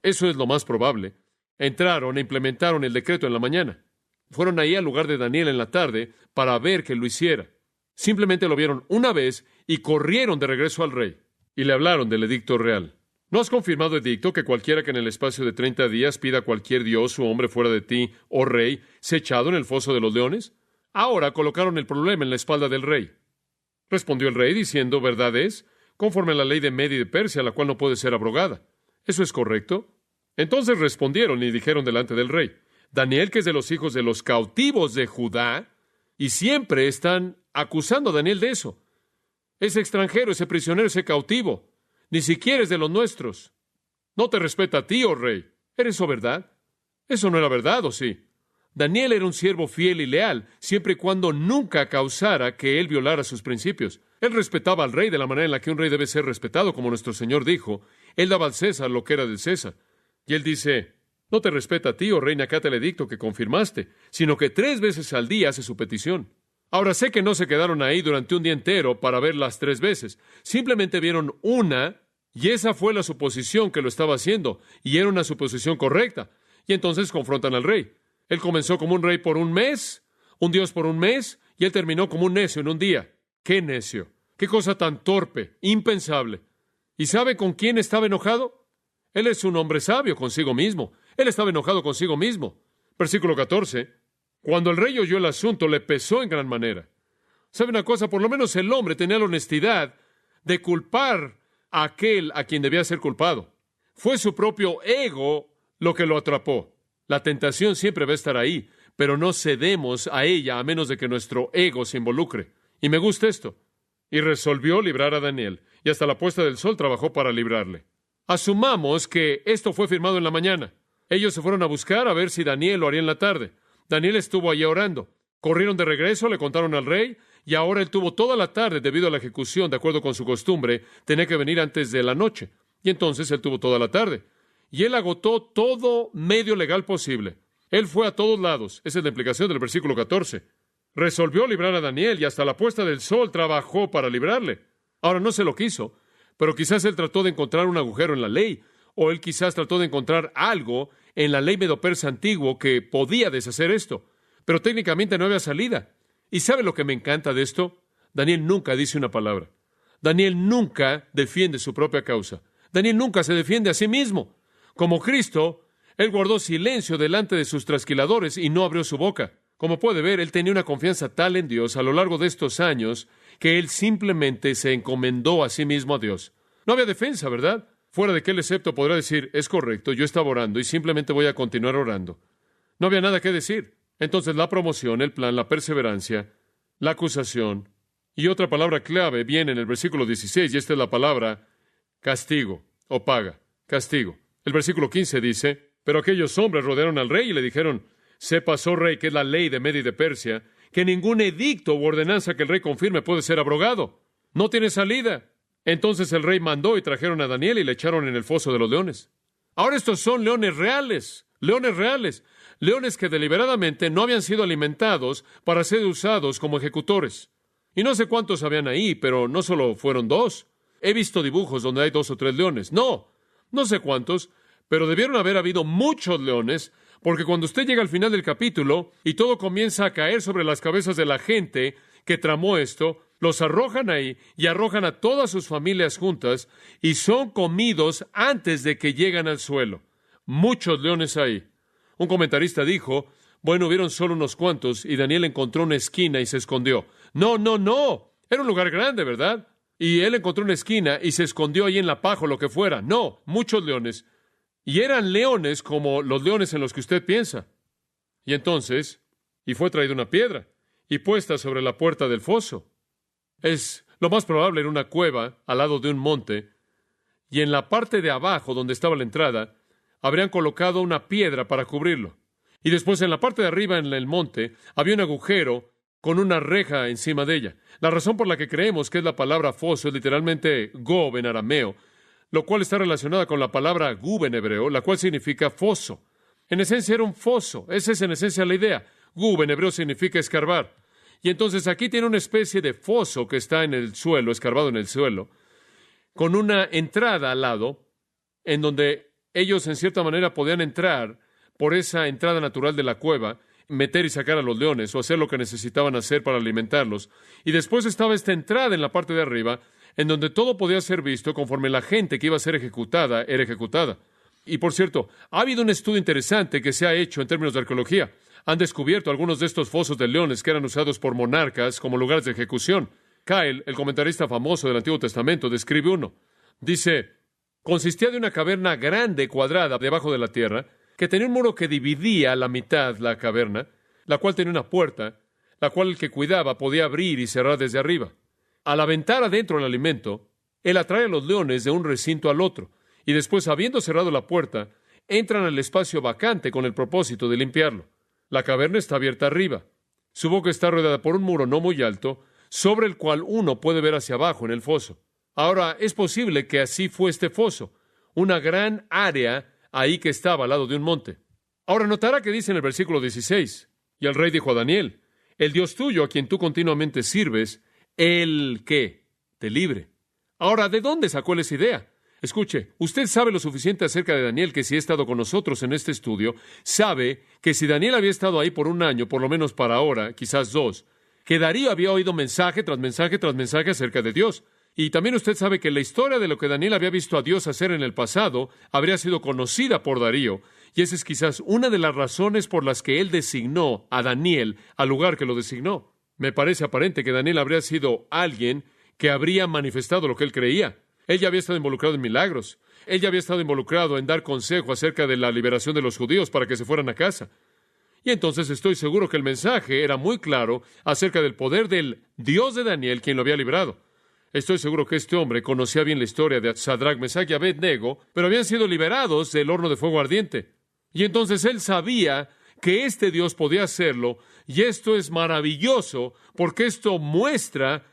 Eso es lo más probable. Entraron e implementaron el decreto en la mañana. Fueron ahí al lugar de Daniel en la tarde para ver que lo hiciera. Simplemente lo vieron una vez y corrieron de regreso al rey. Y le hablaron del edicto real. ¿No has confirmado, edicto, que cualquiera que en el espacio de 30 días pida a cualquier dios o hombre fuera de ti, oh rey, sea echado en el foso de los leones? Ahora colocaron el problema en la espalda del rey. Respondió el rey diciendo, verdad es, conforme a la ley de Media y de Persia, la cual no puede ser abrogada. ¿Eso es correcto? Entonces respondieron y dijeron delante del rey, Daniel, que es de los hijos de los cautivos de Judá, y siempre están acusando a Daniel de eso. Ese extranjero, ese prisionero, ese cautivo, ni siquiera es de los nuestros. No te respeta a ti, oh rey. ¿Era eso verdad? Eso no era verdad, ¿o sí? Daniel era un siervo fiel y leal, siempre y cuando nunca causara que él violara sus principios. Él respetaba al rey de la manera en la que un rey debe ser respetado, como nuestro Señor dijo. Él daba al César lo que era del César. Y él dice, no te respeta a ti, oh rey, ni acata el edicto que confirmaste, sino que 3 veces al día hace su petición. Ahora sé que no se quedaron ahí durante un día entero para ver las 3 veces. Simplemente vieron una, y esa fue la suposición que lo estaba haciendo, y era una suposición correcta. Y entonces confrontan al rey. Él comenzó como un rey por un mes, un Dios por un mes, y él terminó como un necio en un día. ¡Qué necio! ¡Qué cosa tan torpe! Impensable. ¿Y sabe con quién estaba enojado? Él es un hombre sabio consigo mismo. Él estaba enojado consigo mismo. Versículo 14. Cuando el rey oyó el asunto, le pesó en gran manera. ¿Sabe una cosa? Por lo menos el hombre tenía la honestidad de culpar a aquel a quien debía ser culpado. Fue su propio ego lo que lo atrapó. La tentación siempre va a estar ahí, pero no cedemos a ella a menos de que nuestro ego se involucre. Y me gusta esto. Y resolvió librar a Daniel, y hasta la puesta del sol trabajó para librarle. Asumamos que esto fue firmado en la mañana. Ellos se fueron a buscar a ver si Daniel lo haría en la tarde. Daniel estuvo allí orando. Corrieron de regreso, le contaron al rey, y ahora él tuvo toda la tarde debido a la ejecución, de acuerdo con su costumbre, tenía que venir antes de la noche. Y entonces él tuvo toda la tarde. Y él agotó todo medio legal posible. Él fue a todos lados. Esa es la implicación del versículo 14. Resolvió librar a Daniel y hasta la puesta del sol trabajó para librarle. Ahora no se lo quiso, pero quizás él trató de encontrar un agujero en la ley, o él quizás trató de encontrar algo en la ley medo-persa antiguo que podía deshacer esto. Pero técnicamente no había salida. ¿Y sabe lo que me encanta de esto? Daniel nunca dice una palabra. Daniel nunca defiende su propia causa. Daniel nunca se defiende a sí mismo. Como Cristo, él guardó silencio delante de sus trasquiladores y no abrió su boca. Como puede ver, él tenía una confianza tal en Dios a lo largo de estos años que él simplemente se encomendó a sí mismo a Dios. No había defensa, ¿verdad? Fuera de que él excepto podrá decir, es correcto, yo estaba orando y simplemente voy a continuar orando. No había nada que decir. Entonces la promoción, el plan, la perseverancia, la acusación y otra palabra clave viene en el versículo 16 y esta es la palabra castigo o paga, castigo. El versículo 15 dice, pero aquellos hombres rodearon al rey y le dijeron, sepas, oh rey, que es la ley de Media y de Persia, que ningún edicto u ordenanza que el rey confirme puede ser abrogado. No tiene salida. Entonces el rey mandó y trajeron a Daniel y le echaron en el foso de los leones. Ahora estos son leones reales, leones que deliberadamente no habían sido alimentados para ser usados como ejecutores. Y no sé cuántos habían ahí, pero no solo fueron 2. He visto dibujos donde hay 2 o 3 leones. No sé cuántos, pero debieron haber habido muchos leones, porque cuando usted llega al final del capítulo y todo comienza a caer sobre las cabezas de la gente que tramó esto, los arrojan ahí y arrojan a todas sus familias juntas y son comidos antes de que llegan al suelo. Muchos leones ahí. Un comentarista dijo, bueno, hubieron solo unos cuantos y Daniel encontró una esquina y se escondió. No. Era un lugar grande, ¿verdad? Y él encontró una esquina y se escondió ahí en la paja o lo que fuera. No, muchos leones. Y eran leones como los leones en los que usted piensa. Y entonces, fue traída una piedra y puesta sobre la puerta del foso. Es lo más probable en una cueva al lado de un monte, y en la parte de abajo donde estaba la entrada, habrían colocado una piedra para cubrirlo. Y después en la parte de arriba en el monte había un agujero con una reja encima de ella. La razón por la que creemos que es la palabra foso es literalmente gob en arameo, lo cual está relacionada con la palabra gub en hebreo, la cual significa foso. En esencia era un foso. Esa es en esencia la idea. Gub en hebreo significa escarbar. Y entonces aquí tiene una especie de foso que está en el suelo, escarbado en el suelo, con una entrada al lado, en donde ellos en cierta manera podían entrar por esa entrada natural de la cueva, meter y sacar a los leones o hacer lo que necesitaban hacer para alimentarlos. Y después estaba esta entrada en la parte de arriba, en donde todo podía ser visto conforme la gente que iba a ser ejecutada era ejecutada. Y por cierto, ha habido un estudio interesante que se ha hecho en términos de arqueología. Han descubierto algunos de estos fosos de leones que eran usados por monarcas como lugares de ejecución. Kyle, el comentarista famoso del Antiguo Testamento, describe uno. Dice, consistía de una caverna grande, cuadrada, debajo de la tierra, que tenía un muro que dividía a la mitad la caverna, la cual tenía una puerta, la cual el que cuidaba podía abrir y cerrar desde arriba. Al aventar adentro el alimento, él atrae a los leones de un recinto al otro, y después, habiendo cerrado la puerta, entran al espacio vacante con el propósito de limpiarlo. La caverna está abierta arriba. Su boca está rodeada por un muro no muy alto, sobre el cual uno puede ver hacia abajo en el foso. Ahora, es posible que así fue este foso, una gran área ahí que estaba al lado de un monte. Ahora, notará que dice en el versículo 16, y el rey dijo a Daniel, el Dios tuyo, a quien tú continuamente sirves, el que te libre. Ahora, ¿de dónde sacó él esa idea? Escuche, usted sabe lo suficiente acerca de Daniel que si ha estado con nosotros en este estudio, sabe que si Daniel había estado ahí por un año, por lo menos para ahora, quizás 2, que Darío había oído mensaje tras mensaje tras mensaje acerca de Dios. Y también usted sabe que la historia de lo que Daniel había visto a Dios hacer en el pasado habría sido conocida por Darío, y esa es quizás una de las razones por las que él designó a Daniel al lugar que lo designó. Me parece aparente que Daniel habría sido alguien que habría manifestado lo que él creía. Él ya había estado involucrado en milagros. Él ya había estado involucrado en dar consejo acerca de la liberación de los judíos para que se fueran a casa. Y entonces estoy seguro que el mensaje era muy claro acerca del poder del Dios de Daniel, quien lo había librado. Estoy seguro que este hombre conocía bien la historia de Sadrach, Mesach y Abed-Nego, pero habían sido liberados del horno de fuego ardiente. Y entonces él sabía que este Dios podía hacerlo, y esto es maravilloso, porque esto muestra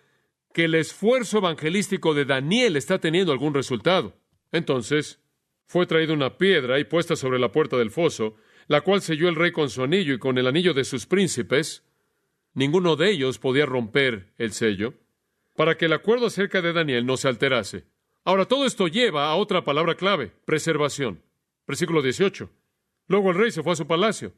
que el esfuerzo evangelístico de Daniel está teniendo algún resultado. Entonces, fue traída una piedra y puesta sobre la puerta del foso, la cual selló el rey con su anillo y con el anillo de sus príncipes. Ninguno de ellos podía romper el sello, para que el acuerdo acerca de Daniel no se alterase. Ahora, todo esto lleva a otra palabra clave, preservación. Versículo 18. Luego el rey se fue a su palacio.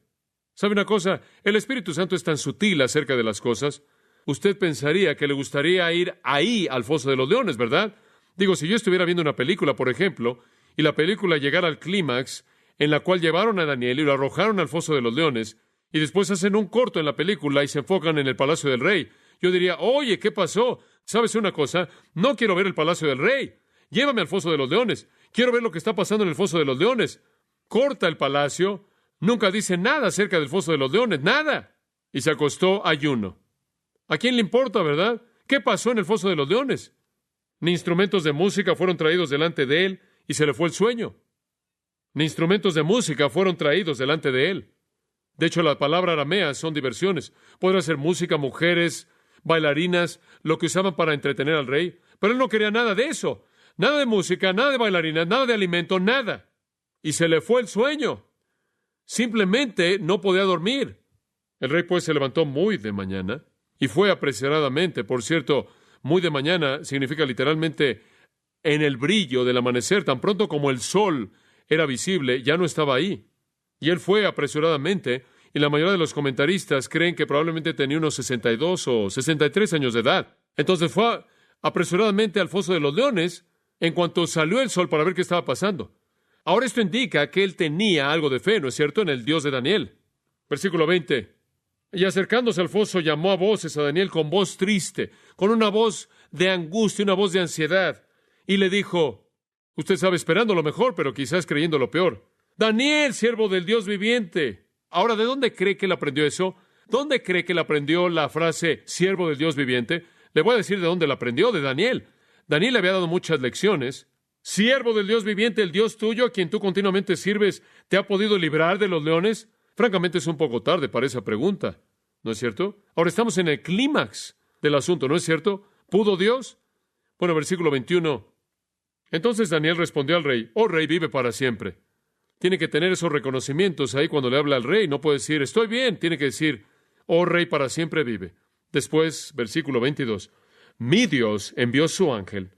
¿Sabe una cosa? El Espíritu Santo es tan sutil acerca de las cosas. Usted pensaría que le gustaría ir ahí al foso de los leones, ¿verdad? Digo, si yo estuviera viendo una película, por ejemplo, y la película llegara al clímax, en la cual llevaron a Daniel y lo arrojaron al foso de los leones, y después hacen un corto en la película y se enfocan en el palacio del rey, yo diría, oye, ¿qué pasó? ¿Sabes una cosa? No quiero ver el palacio del rey. Llévame al foso de los leones. Quiero ver lo que está pasando en el foso de los leones. Corta el palacio. Nunca dice nada acerca del foso de los leones. Nada. Y se acostó ayuno. ¿A quién le importa, verdad? ¿Qué pasó en el foso de los leones? Ni instrumentos de música fueron traídos delante de él y se le fue el sueño. Ni instrumentos de música fueron traídos delante de él. De hecho, la palabra aramea son diversiones. Podrá ser música, mujeres, bailarinas, lo que usaban para entretener al rey. Pero él no quería nada de eso. Nada de música, nada de bailarinas, nada de alimento, nada. Y se le fue el sueño. Simplemente no podía dormir. El rey pues se levantó muy de mañana y fue apresuradamente. Por cierto, muy de mañana significa literalmente en el brillo del amanecer. Tan pronto como el sol era visible, ya no estaba ahí. Y él fue apresuradamente, y la mayoría de los comentaristas creen que probablemente tenía unos 62 o 63 años de edad. Entonces fue apresuradamente al foso de los leones en cuanto salió el sol para ver qué estaba pasando. Ahora esto indica que él tenía algo de fe, ¿no es cierto?, en el Dios de Daniel. Versículo 20. Y acercándose al foso llamó a voces a Daniel con voz triste, con una voz de angustia, una voz de ansiedad, y le dijo, usted sabe, esperando lo mejor, pero quizás creyendo lo peor, Daniel, siervo del Dios viviente. Ahora, ¿de dónde cree que él aprendió eso? ¿Dónde cree que él aprendió la frase siervo del Dios viviente? Le voy a decir de dónde la aprendió, de Daniel. Daniel le había dado muchas lecciones. Siervo del Dios viviente, el Dios tuyo, a quien tú continuamente sirves, ¿te ha podido librar de los leones? Francamente, es un poco tarde para esa pregunta, ¿no es cierto? Ahora estamos en el clímax del asunto, ¿no es cierto? ¿Pudo Dios? Bueno, versículo 21. Entonces Daniel respondió al rey, oh rey, vive para siempre. Tiene que tener esos reconocimientos ahí cuando le habla al rey. No puede decir, estoy bien. Tiene que decir, oh rey, para siempre vive. Después, versículo 22. Mi Dios envió su ángel,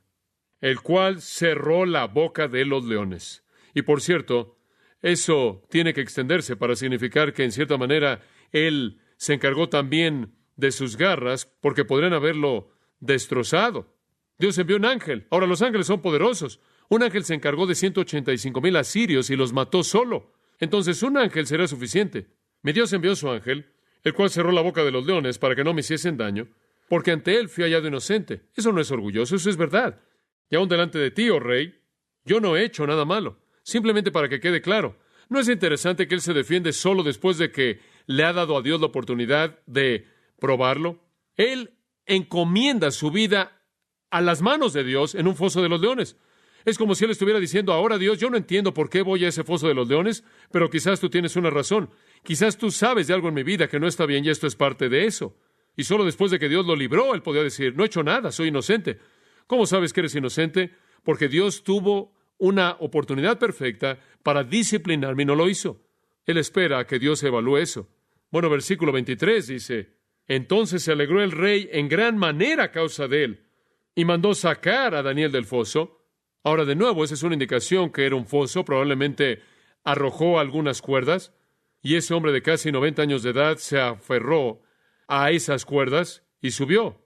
el cual cerró la boca de los leones. Y por cierto, eso tiene que extenderse para significar que en cierta manera él se encargó también de sus garras porque podrían haberlo destrozado. Dios envió un ángel. Ahora los ángeles son poderosos. Un ángel se encargó de 185,000 asirios y los mató solo. Entonces un ángel será suficiente. Mi Dios envió a su ángel, el cual cerró la boca de los leones para que no me hiciesen daño, porque ante él fui hallado inocente. Eso no es orgulloso, eso es verdad. Y aún delante de ti, oh rey, yo no he hecho nada malo. Simplemente para que quede claro, ¿no es interesante que él se defiende solo después de que le ha dado a Dios la oportunidad de probarlo? Él encomienda su vida a las manos de Dios en un foso de los leones. Es como si él estuviera diciendo, ahora Dios, yo no entiendo por qué voy a ese foso de los leones, pero quizás tú tienes una razón. Quizás tú sabes de algo en mi vida que no está bien y esto es parte de eso. Y solo después de que Dios lo libró, él podía decir, no he hecho nada, soy inocente. ¿Cómo sabes que eres inocente? Porque Dios tuvo una oportunidad perfecta para disciplinarme y no lo hizo. Él espera a que Dios evalúe eso. Bueno, versículo 23 dice, entonces se alegró el rey en gran manera a causa de él, y mandó sacar a Daniel del foso. Ahora, de nuevo, esa es una indicación que era un foso, probablemente arrojó algunas cuerdas, y ese hombre de casi 90 años de edad se aferró a esas cuerdas y subió.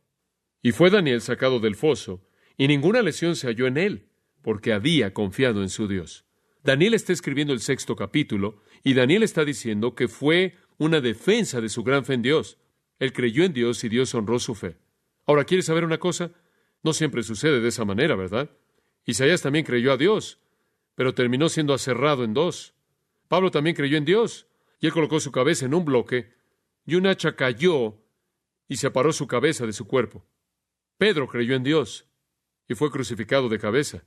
Y fue Daniel sacado del foso, y ninguna lesión se halló en él, porque había confiado en su Dios. Daniel está escribiendo el 6º capítulo, y Daniel está diciendo que fue una defensa de su gran fe en Dios. Él creyó en Dios y Dios honró su fe. Ahora, ¿quieres saber una cosa? No siempre sucede de esa manera, ¿verdad? Isaías también creyó a Dios, pero terminó siendo aserrado en dos. Pablo también creyó en Dios, y él colocó su cabeza en un bloque, y un hacha cayó y separó su cabeza de su cuerpo. Pedro creyó en Dios, y fue crucificado de cabeza.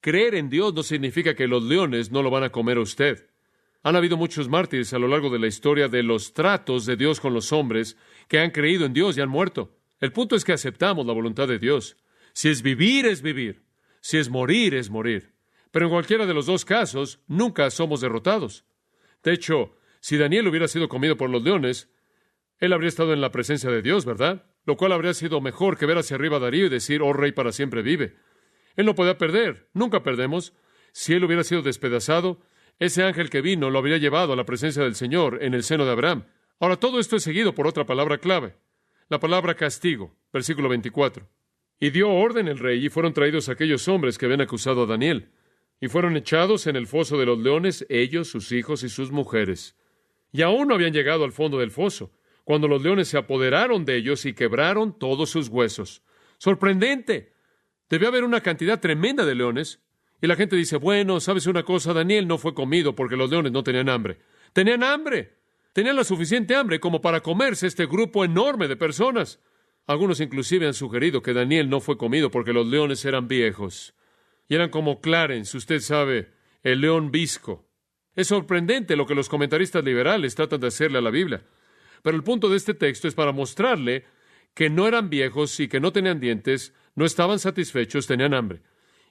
Creer en Dios no significa que los leones no lo van a comer a usted. Han habido muchos mártires a lo largo de la historia de los tratos de Dios con los hombres que han creído en Dios y han muerto. El punto es que aceptamos la voluntad de Dios. Si es vivir, es vivir. Si es morir, es morir. Pero en cualquiera de los dos casos, nunca somos derrotados. De hecho, si Daniel hubiera sido comido por los leones, él habría estado en la presencia de Dios, ¿verdad? Lo cual habría sido mejor que ver hacia arriba a Darío y decir, oh rey para siempre vive. Él no podía perder, nunca perdemos. Si él hubiera sido despedazado, ese ángel que vino lo habría llevado a la presencia del Señor en el seno de Abraham. Ahora, todo esto es seguido por otra palabra clave, la palabra castigo, versículo 24. Y dio orden el rey, y fueron traídos aquellos hombres que habían acusado a Daniel, y fueron echados en el foso de los leones, ellos, sus hijos y sus mujeres. Y aún no habían llegado al fondo del foso, cuando los leones se apoderaron de ellos y quebraron todos sus huesos. ¡Sorprendente! Debió haber una cantidad tremenda de leones. Y la gente dice, bueno, ¿sabes una cosa? Daniel no fue comido porque los leones no tenían hambre. ¡Tenían hambre! Tenían la suficiente hambre como para comerse este grupo enorme de personas. Algunos inclusive han sugerido que Daniel no fue comido porque los leones eran viejos. Y eran como Clarence, usted sabe, el león visco. Es sorprendente lo que los comentaristas liberales tratan de hacerle a la Biblia. Pero el punto de este texto es para mostrarle que no eran viejos y que no tenían dientes, no estaban satisfechos, tenían hambre.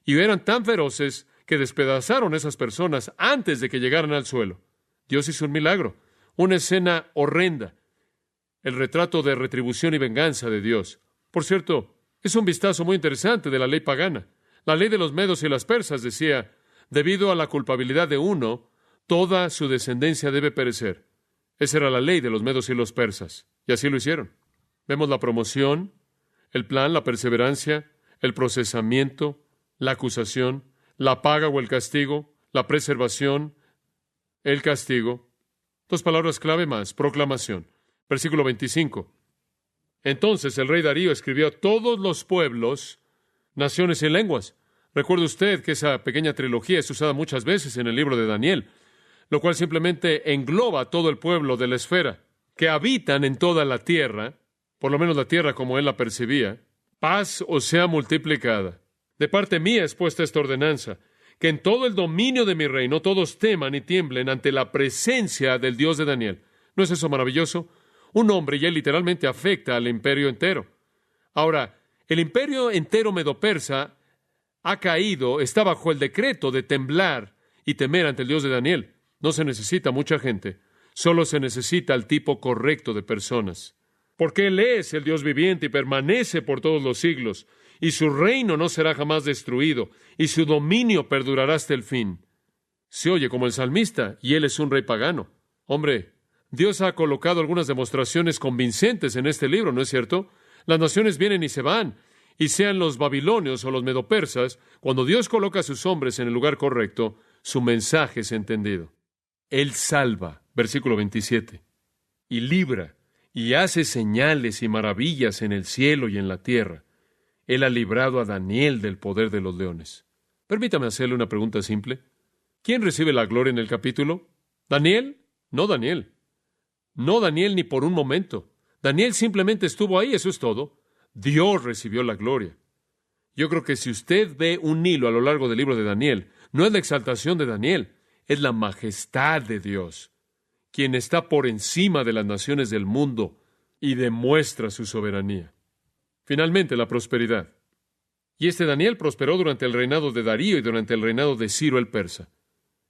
Y eran tan feroces que despedazaron a esas personas antes de que llegaran al suelo. Dios hizo un milagro, una escena horrenda, el retrato de retribución y venganza de Dios. Por cierto, es un vistazo muy interesante de la ley pagana. La ley de los medos y las persas decía, debido a la culpabilidad de uno, toda su descendencia debe perecer. Esa era la ley de los medos y los persas, y así lo hicieron. Vemos la promoción, el plan, la perseverancia, el procesamiento, la acusación, la paga o el castigo, la preservación, el castigo. Dos palabras clave más, proclamación. Versículo 25. Entonces el rey Darío escribió a todos los pueblos, naciones y lenguas. Recuerde usted que esa pequeña trilogía es usada muchas veces en el libro de Daniel, lo cual simplemente engloba a todo el pueblo de la esfera, que habitan en toda la tierra, por lo menos la tierra como él la percibía, paz os sea multiplicada. De parte mía es puesta esta ordenanza, que en todo el dominio de mi reino todos teman y tiemblen ante la presencia del Dios de Daniel. ¿No es eso maravilloso? Un hombre ya literalmente afecta al imperio entero. Ahora, el imperio entero medo-persa ha caído, está bajo el decreto de temblar y temer ante el Dios de Daniel. No se necesita mucha gente, solo se necesita el tipo correcto de personas. Porque Él es el Dios viviente y permanece por todos los siglos, y su reino no será jamás destruido, y su dominio perdurará hasta el fin. Se oye como el salmista, y él es un rey pagano. Hombre, Dios ha colocado algunas demostraciones convincentes en este libro, ¿no es cierto? Las naciones vienen y se van, y sean los babilonios o los medopersas, cuando Dios coloca a sus hombres en el lugar correcto, su mensaje es entendido. Él salva. Versículo 27. Y libra y hace señales y maravillas en el cielo y en la tierra. Él ha librado a Daniel del poder de los leones. Permítame hacerle una pregunta simple. ¿Quién recibe la gloria en el capítulo? ¿Daniel? No Daniel. No Daniel ni por un momento. Daniel simplemente estuvo ahí, eso es todo. Dios recibió la gloria. Yo creo que si usted ve un hilo a lo largo del libro de Daniel, no es la exaltación de Daniel, es la majestad de Dios, quien está por encima de las naciones del mundo y demuestra su soberanía. Finalmente, la prosperidad. Y este Daniel prosperó durante el reinado de Darío y durante el reinado de Ciro el persa.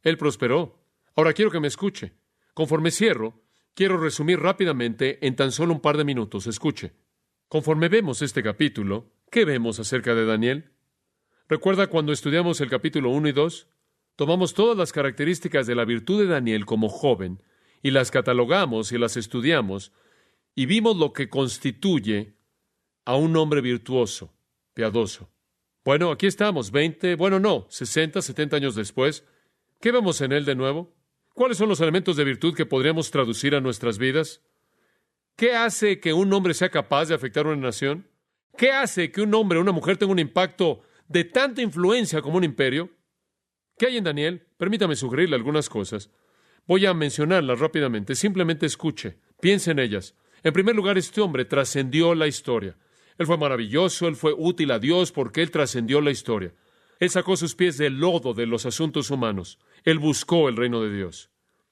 Él prosperó. Ahora quiero que me escuche. Conforme cierro, quiero resumir rápidamente en tan solo un par de minutos. Escuche. Conforme vemos este capítulo, ¿qué vemos acerca de Daniel? ¿Recuerda cuando estudiamos el capítulo 1 y 2? Tomamos todas las características de la virtud de Daniel como joven y las catalogamos y las estudiamos y vimos lo que constituye a un hombre virtuoso, piadoso. Bueno, aquí estamos, 60, 70 años después. ¿Qué vemos en él de nuevo? ¿Cuáles son los elementos de virtud que podríamos traducir a nuestras vidas? ¿Qué hace que un hombre sea capaz de afectar a una nación? ¿Qué hace que un hombre o una mujer tenga un impacto de tanta influencia como un imperio? ¿Qué hay en Daniel? Permítame sugerirle algunas cosas. Voy a mencionarlas rápidamente. Simplemente escuche, piense en ellas. En primer lugar, este hombre trascendió la historia. Él fue maravilloso, él fue útil a Dios porque él trascendió la historia. Él sacó sus pies del lodo de los asuntos humanos. Él buscó el reino de Dios.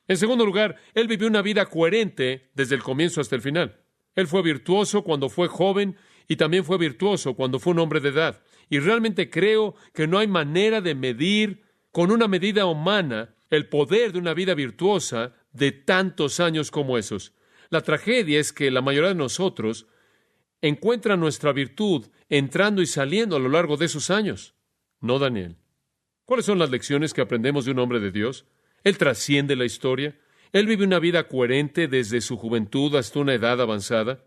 En segundo lugar, él vivió una vida coherente desde el comienzo hasta el final. Él fue virtuoso cuando fue joven y también fue virtuoso cuando fue un hombre de edad. Y realmente creo que no hay manera de medir con una medida humana el poder de una vida virtuosa de tantos años como esos. La tragedia es que la mayoría de nosotros encuentra nuestra virtud entrando y saliendo a lo largo de esos años. No Daniel. ¿Cuáles son las lecciones que aprendemos de un hombre de Dios? Él trasciende la historia. Él vive una vida coherente desde su juventud hasta una edad avanzada.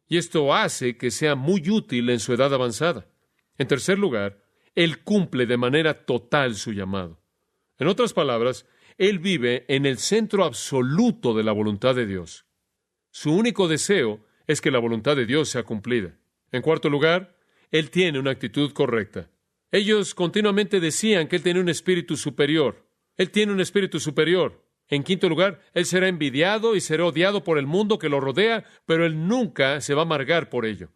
Y esto hace que sea muy útil en su edad avanzada. En tercer lugar, él cumple de manera total su llamado. En otras palabras, él vive en el centro absoluto de la voluntad de Dios. Su único deseo es que la voluntad de Dios sea cumplida. En cuarto lugar, él tiene una actitud correcta. Ellos continuamente decían que él tenía un espíritu superior. Él tiene un espíritu superior. En quinto lugar, él será envidiado y será odiado por el mundo que lo rodea, pero él nunca se va a amargar por ello.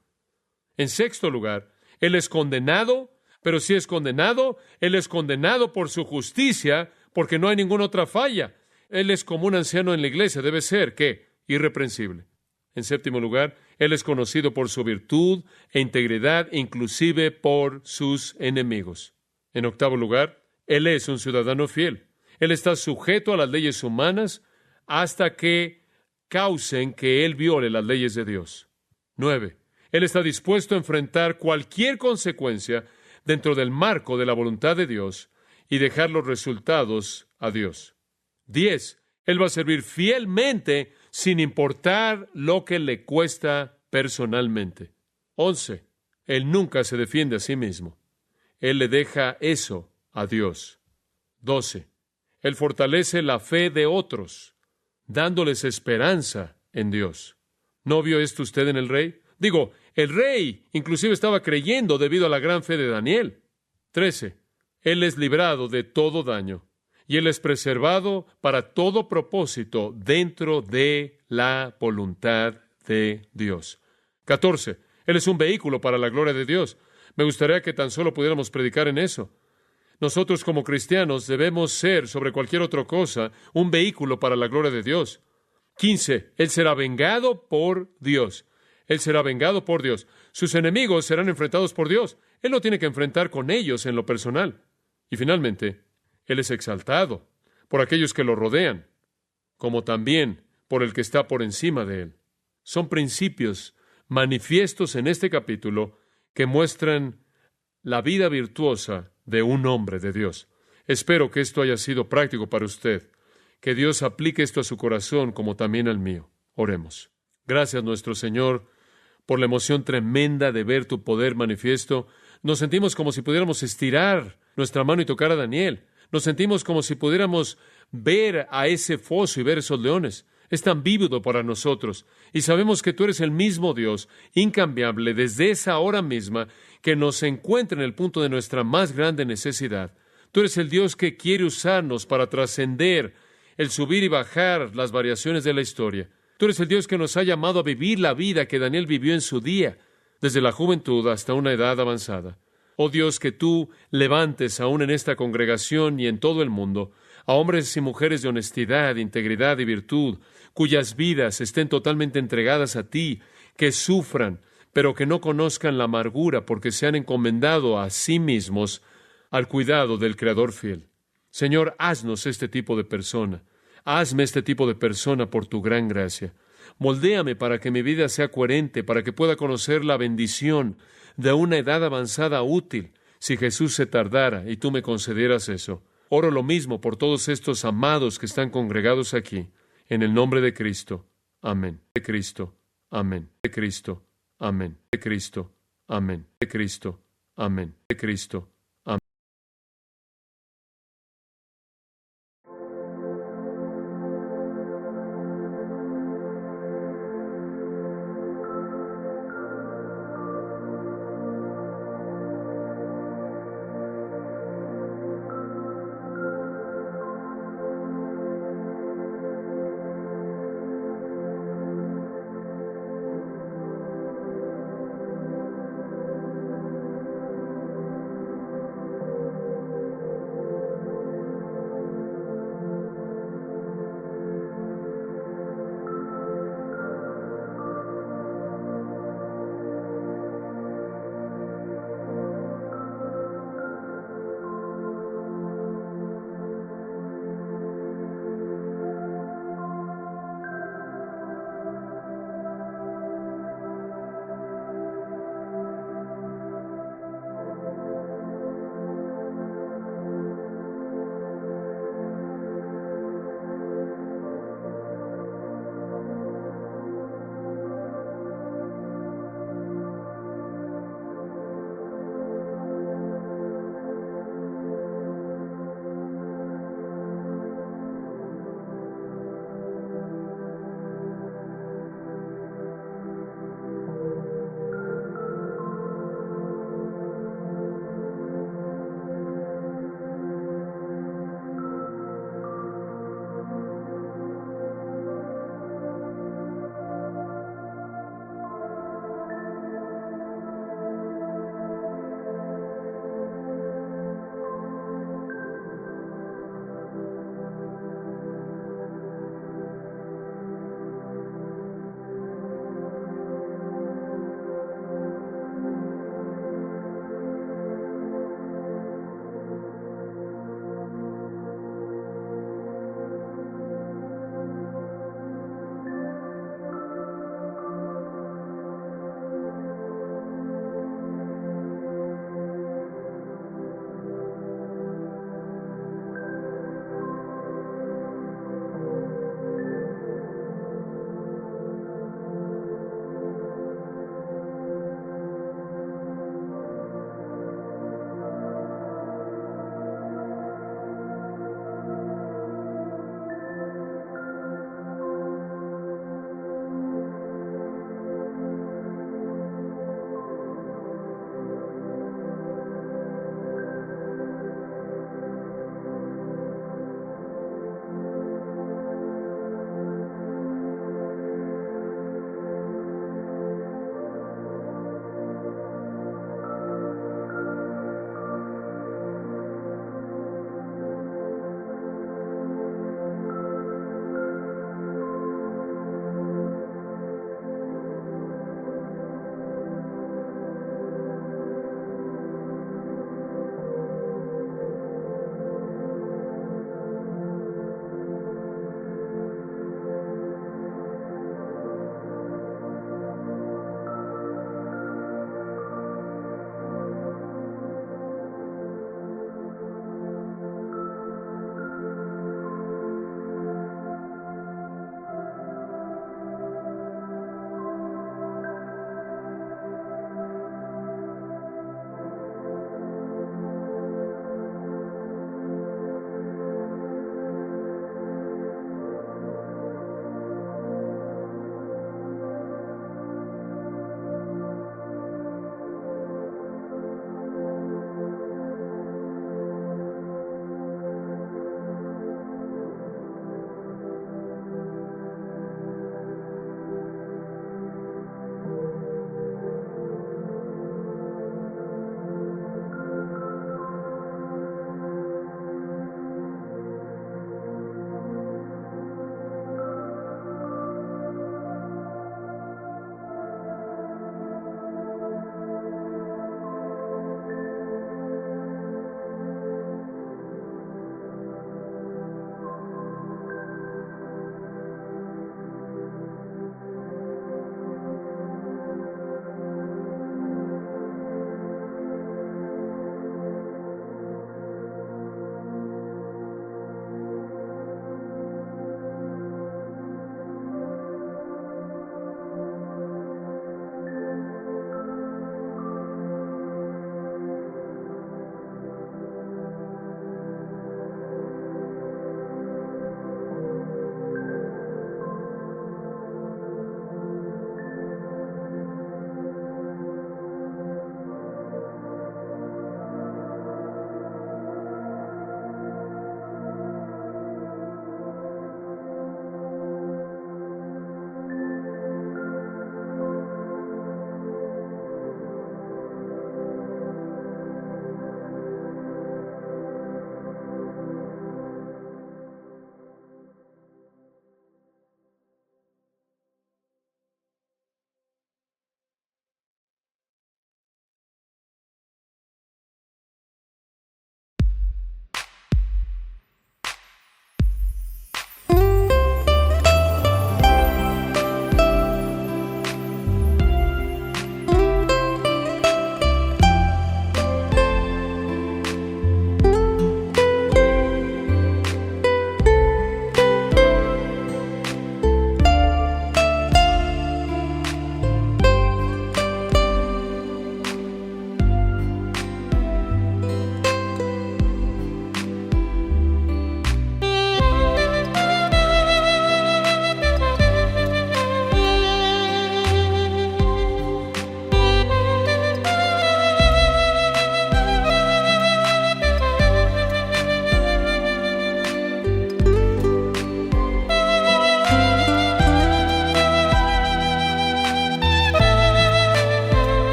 En sexto lugar, él es condenado, pero si es condenado, él es condenado por su justicia, porque no hay ninguna otra falla. Él es como un anciano en la iglesia, debe ser, ¿qué? Irreprensible. En séptimo lugar, él es conocido por su virtud e integridad, inclusive por sus enemigos. En octavo lugar, él es un ciudadano fiel. Él está sujeto a las leyes humanas hasta que causen que él viole las leyes de Dios. 9. Él está dispuesto a enfrentar cualquier consecuencia dentro del marco de la voluntad de Dios y dejar los resultados a Dios. 10. Él va a servir fielmente sin importar lo que le cuesta personalmente. 11. Él nunca se defiende a sí mismo. Él le deja eso a Dios. 12. Él fortalece la fe de otros, dándoles esperanza en Dios. ¿No vio esto usted en el rey? Digo, el rey inclusive estaba creyendo debido a la gran fe de Daniel. 13. Él es librado de todo daño y él es preservado para todo propósito dentro de la voluntad de Dios. 14. Él es un vehículo para la gloria de Dios. Me gustaría que tan solo pudiéramos predicar en eso. Nosotros como cristianos debemos ser, sobre cualquier otra cosa, un vehículo para la gloria de Dios. 15. Él será vengado por Dios. Él será vengado por Dios. Sus enemigos serán enfrentados por Dios. Él no tiene que enfrentar con ellos en lo personal. Y finalmente, Él es exaltado por aquellos que lo rodean, como también por el que está por encima de Él. Son principios manifiestos en este capítulo que muestran la vida virtuosa de un hombre de Dios. Espero que esto haya sido práctico para usted. Que Dios aplique esto a su corazón como también al mío. Oremos. Gracias, nuestro Señor, por la emoción tremenda de ver tu poder manifiesto. Nos sentimos como si pudiéramos estirar nuestra mano y tocar a Daniel. Nos sentimos como si pudiéramos ver a ese foso y ver esos leones. Es tan vívido para nosotros. Y sabemos que tú eres el mismo Dios, incambiable, desde esa hora misma, que nos encuentra en el punto de nuestra más grande necesidad. Tú eres el Dios que quiere usarnos para trascender el subir y bajar las variaciones de la historia. Tú eres el Dios que nos ha llamado a vivir la vida que Daniel vivió en su día, desde la juventud hasta una edad avanzada. Oh Dios, que tú levantes aún en esta congregación y en todo el mundo a hombres y mujeres de honestidad, integridad y virtud, cuyas vidas estén totalmente entregadas a ti, que sufran, pero que no conozcan la amargura porque se han encomendado a sí mismos al cuidado del Creador fiel. Señor, haznos este tipo de persona. Hazme este tipo de persona por tu gran gracia. Moldéame para que mi vida sea coherente, para que pueda conocer la bendición de una edad avanzada útil, si Jesús se tardara y tú me concedieras eso. Oro lo mismo por todos estos amados que están congregados aquí, en el nombre de Cristo. Amén. De Cristo. Amén. De Cristo. Amén. De Cristo. Amén. De Cristo. Amén. De Cristo.